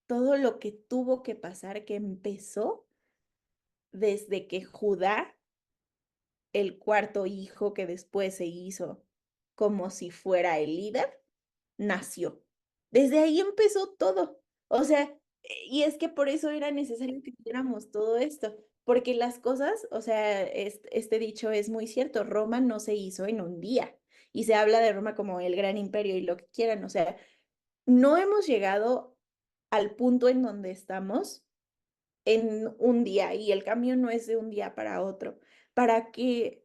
A: todo lo que tuvo que pasar, que empezó desde que Judá, el cuarto hijo que después se hizo como si fuera el líder, nació. Desde ahí empezó todo. O sea, y es que por eso era necesario que viéramos todo esto, porque las cosas, o sea, este dicho es muy cierto, Roma no se hizo en un día. Y se habla de Roma como el gran imperio y lo que quieran, o sea, no hemos llegado al punto en donde estamos en un día y el cambio no es de un día para otro. Para que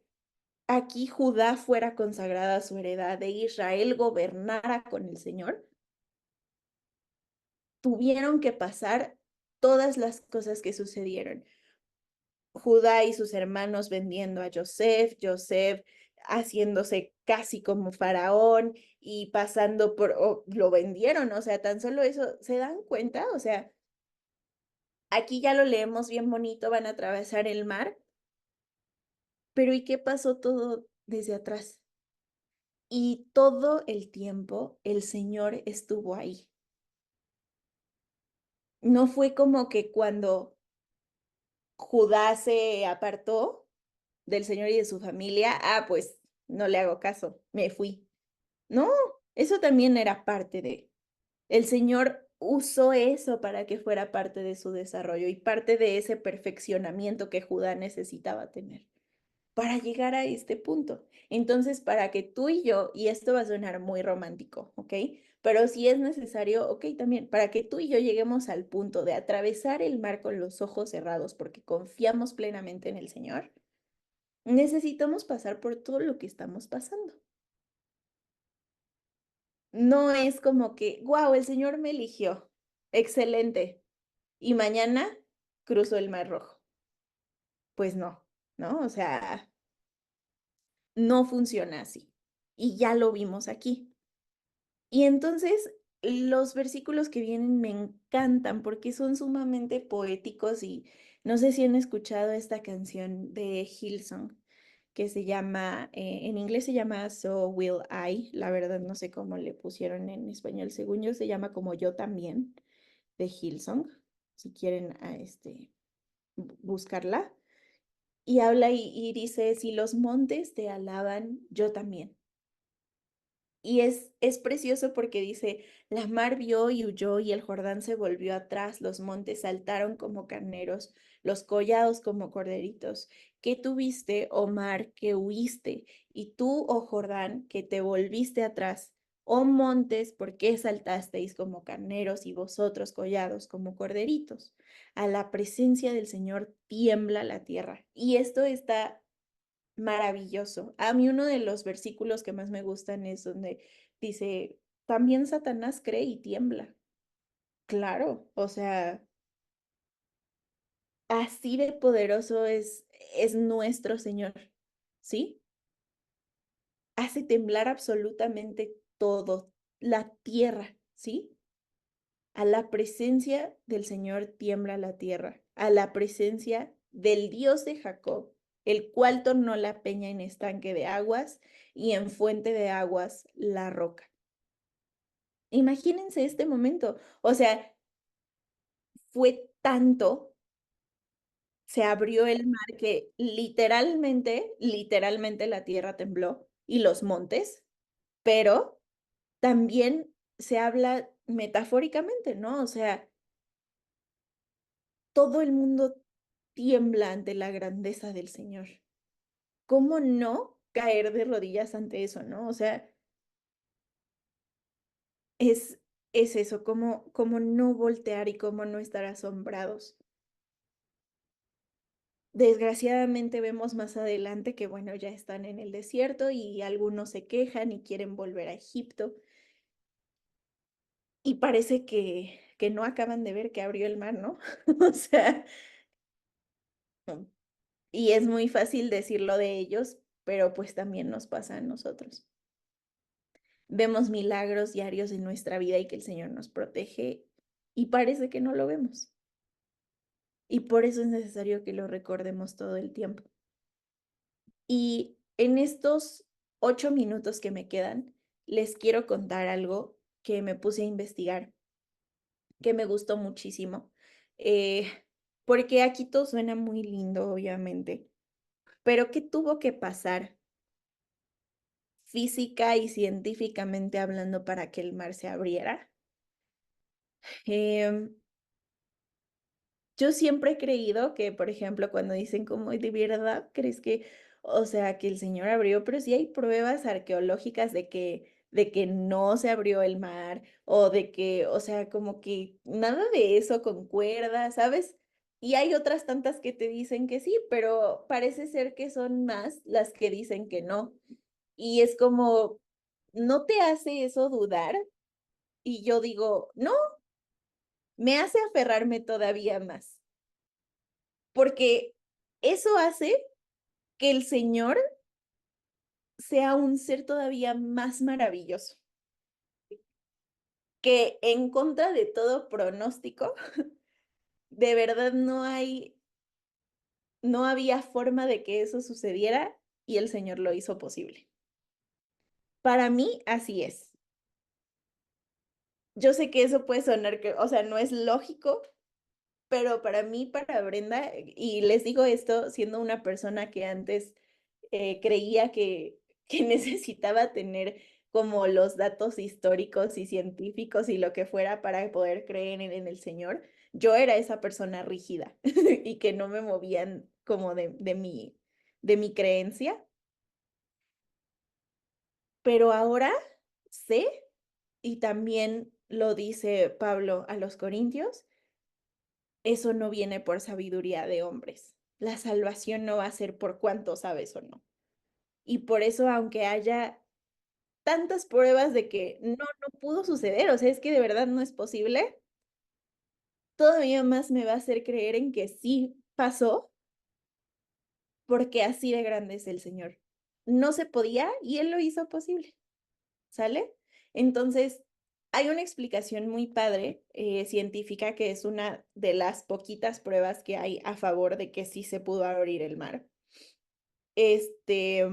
A: aquí Judá fuera consagrada a su heredad de Israel gobernara con el Señor, tuvieron que pasar todas las cosas que sucedieron. Judá y sus hermanos vendiendo a Joseph, Joseph haciéndose casi como faraón y pasando por, lo vendieron, o sea, tan solo eso, ¿se dan cuenta? O sea, aquí ya lo leemos bien bonito, van a atravesar el mar, pero ¿y qué pasó todo desde atrás? Y todo el tiempo el Señor estuvo ahí. No fue como que cuando Judá se apartó del Señor y de su familia, pues no le hago caso, me fui. No, eso también era parte de. El Señor usó eso para que fuera parte de su desarrollo y parte de ese perfeccionamiento que Judá necesitaba tener para llegar a este punto. Entonces, para que tú y yo, y esto va a sonar muy romántico, ¿ok? pero si es necesario, ok, también, para que tú y yo lleguemos al punto de atravesar el mar con los ojos cerrados porque confiamos plenamente en el Señor, necesitamos pasar por todo lo que estamos pasando. No es como que, wow, el Señor me eligió, excelente, y mañana cruzo el Mar Rojo. Pues no, ¿no? O sea, no funciona así. Y ya lo vimos aquí. Y entonces los versículos que vienen me encantan porque son sumamente poéticos y no sé si han escuchado esta canción de Hillsong que se llama, en inglés se llama So Will I, la verdad no sé cómo le pusieron en español, según yo se llama como Yo también, de Hillsong, si quieren buscarla. Y habla y dice, si los montes te alaban, yo también. Y es precioso porque dice, la mar vio y huyó y el Jordán se volvió atrás, los montes saltaron como carneros, los collados como corderitos. ¿Qué tuviste, oh mar, que huiste? Y tú, oh Jordán, que te volviste atrás. Oh montes, ¿por qué saltasteis como carneros y vosotros collados como corderitos? A la presencia del Señor tiembla la tierra. Y esto está maravilloso. A mí uno de los versículos que más me gustan es donde dice, también Satanás cree y tiembla. Claro, o sea, así de poderoso es nuestro Señor, ¿sí? Hace temblar absolutamente todo, la tierra, ¿sí? A la presencia del Señor tiembla la tierra, a la presencia del Dios de Jacob, el cual tornó la peña en estanque de aguas y en fuente de aguas la roca. Imagínense este momento, o sea, fue tanto, se abrió el mar que literalmente la tierra tembló y los montes, pero también se habla metafóricamente, ¿no? O sea, todo el mundo tiembla ante la grandeza del Señor. ¿Cómo no caer de rodillas ante eso, no? O sea, es, es eso, cómo no voltear y cómo no estar asombrados. Desgraciadamente vemos más adelante que, bueno, ya están en el desierto y algunos se quejan y quieren volver a Egipto y parece que no acaban de ver que abrió el mar, ¿no? O sea, y es muy fácil decirlo de ellos, pero pues también nos pasa a nosotros. Vemos milagros diarios en nuestra vida y que el Señor nos protege y parece que no lo vemos. Y por eso es necesario que lo recordemos todo el tiempo. Y en estos 8 minutos que me quedan, les quiero contar algo que me puse a investigar, que me gustó muchísimo, eh, porque aquí todo suena muy lindo, obviamente, pero ¿qué tuvo que pasar física y científicamente hablando para que el mar se abriera? Em, Yo siempre he creído que, por ejemplo, cuando dicen como, ¿de verdad crees que, o sea, que el Señor abrió? Pero sí hay pruebas arqueológicas de que no se abrió el mar o de que, o sea, como que nada de eso concuerda, ¿sabes? Y hay otras tantas que te dicen que sí, pero parece ser que son más las que dicen que no. Y es como, ¿no te hace eso dudar? Y yo digo, no, me hace aferrarme todavía más porque eso hace que el Señor sea un ser todavía más maravilloso, que en contra de todo pronóstico, de verdad no había forma de que eso sucediera y el Señor lo hizo posible. Para mí, así es. Yo sé que eso puede sonar que, o sea, no es lógico, pero para mí, para Brenda, y les digo esto siendo una persona que antes creía que necesitaba tener como los datos históricos y científicos y lo que fuera para poder creer en el Señor, yo era esa persona rígida y que no me movían como de mi creencia, pero ahora sé y también lo dice Pablo a los Corintios, eso no viene por sabiduría de hombres. La salvación no va a ser por cuánto sabes o no. Y por eso, aunque haya tantas pruebas de que no pudo suceder, o sea, es que de verdad no es posible, todavía más me va a hacer creer en que sí pasó, porque así de grande es el Señor. No se podía y Él lo hizo posible, ¿sale? Entonces, hay una explicación muy padre, científica, que es una de las poquitas pruebas que hay a favor de que sí se pudo abrir el mar. Este,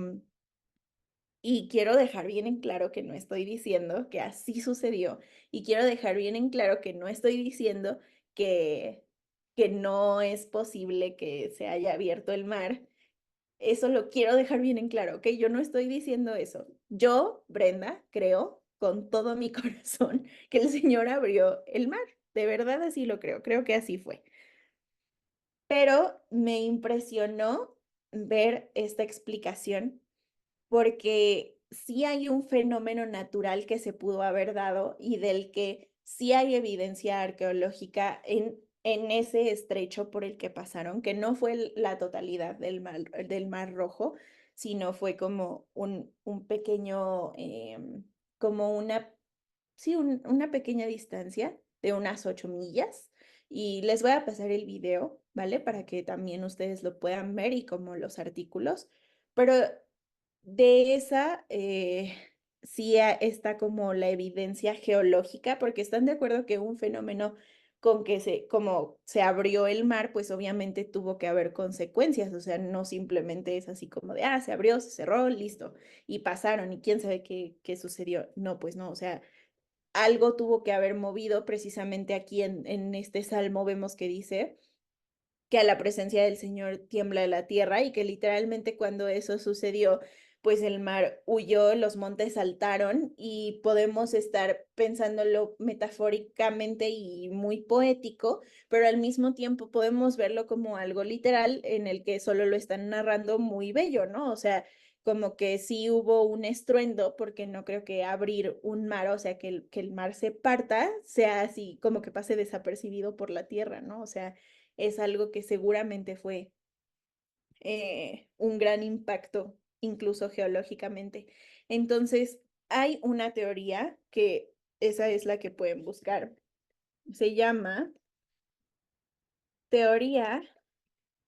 A: y quiero dejar bien en claro que no estoy diciendo que así sucedió, y quiero dejar bien en claro que no estoy diciendo que, que no es posible que se haya abierto el mar. Eso lo quiero dejar bien en claro, ¿ok? Yo no estoy diciendo eso. Yo, Brenda, creo con todo mi corazón que el Señor abrió el mar. De verdad así lo creo, creo que así fue. Pero me impresionó ver esta explicación porque sí hay un fenómeno natural que se pudo haber dado y del que sí hay evidencia arqueológica en ese estrecho por el que pasaron, que no fue la totalidad del Mar Rojo, sino fue como un pequeño, como una, sí, una pequeña distancia de unas 8 millas. Y les voy a pasar el video, ¿vale? Para que también ustedes lo puedan ver y como los artículos. Pero de esa, sí está como la evidencia geológica, porque están de acuerdo que un fenómeno con que como se abrió el mar, pues obviamente tuvo que haber consecuencias, o sea, no simplemente es así como de, se abrió, se cerró, listo, y pasaron, y quién sabe qué sucedió. No, pues no, o sea, algo tuvo que haber movido. Precisamente aquí en este salmo vemos que dice que a la presencia del Señor tiembla la tierra y que literalmente cuando eso sucedió, pues el mar huyó, los montes saltaron, y podemos estar pensándolo metafóricamente y muy poético, pero al mismo tiempo podemos verlo como algo literal en el que solo lo están narrando muy bello, ¿no? O sea, como que sí hubo un estruendo, porque no creo que abrir un mar, o sea, que el mar se parta, sea así como que pase desapercibido por la tierra, ¿no? O sea, es algo que seguramente fue un gran impacto, incluso geológicamente. Entonces, hay una teoría que esa es la que pueden buscar. Se llama teoría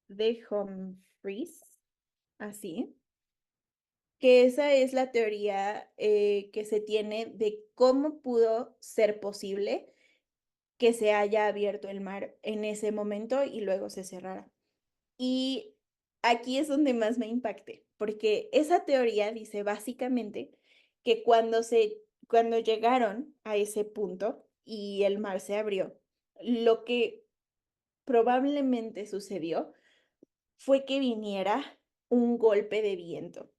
A: de Humphreys, así, que esa es la teoría que se tiene de cómo pudo ser posible que se haya abierto el mar en ese momento y luego se cerrara. Y aquí es donde más me impacté, porque esa teoría dice básicamente que cuando llegaron a ese punto y el mar se abrió, lo que probablemente sucedió fue que viniera un golpe de viento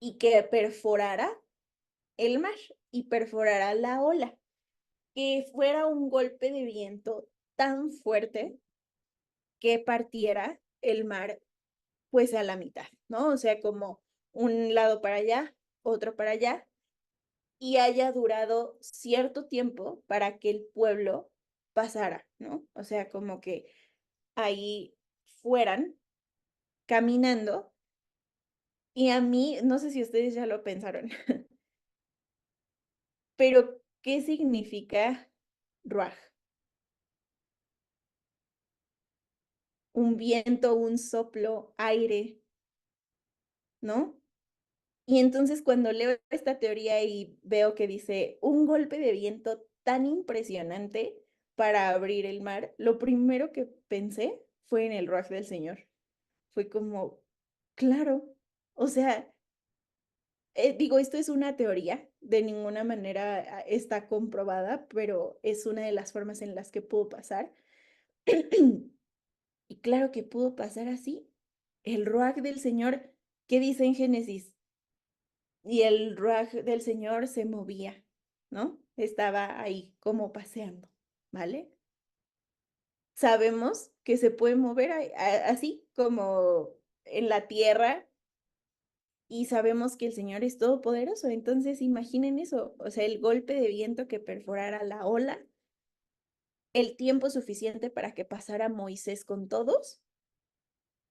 A: y que perforara el mar y perforara la ola, que fuera un golpe de viento tan fuerte que partiera el mar pues a la mitad, ¿no? O sea, como un lado para allá, otro para allá, y haya durado cierto tiempo para que el pueblo pasara, ¿no? O sea, como que ahí fueran caminando. Y a mí, no sé si ustedes ya lo pensaron, pero ¿qué significa ruaj? Un viento, un soplo, aire, ¿no? Y entonces cuando leo esta teoría y veo que dice un golpe de viento tan impresionante para abrir el mar, lo primero que pensé fue en el ruaj del Señor. Fue como, claro, o sea, digo, esto es una teoría, de ninguna manera está comprobada, pero es una de las formas en las que pudo pasar. Y claro que pudo pasar así. El ruaj del Señor, ¿qué dice en Génesis? Y el ruaj del Señor se movía, ¿no? Estaba ahí como paseando, ¿vale? Sabemos que se puede mover así como en la tierra, y sabemos que el Señor es todopoderoso. Entonces, imaginen eso, o sea, el golpe de viento que perforara la ola, el tiempo suficiente para que pasara Moisés con todos,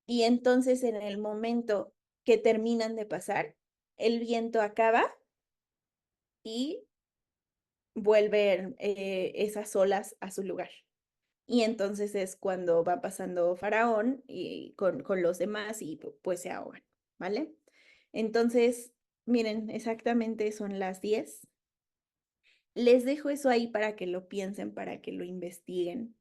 A: y entonces en el momento que terminan de pasar, el viento acaba y vuelven esas olas a su lugar. Y entonces es cuando va pasando Faraón y con los demás y pues se ahogan, ¿vale? Entonces, miren, exactamente son las 10. Les dejo eso ahí para que lo piensen, para que lo investiguen.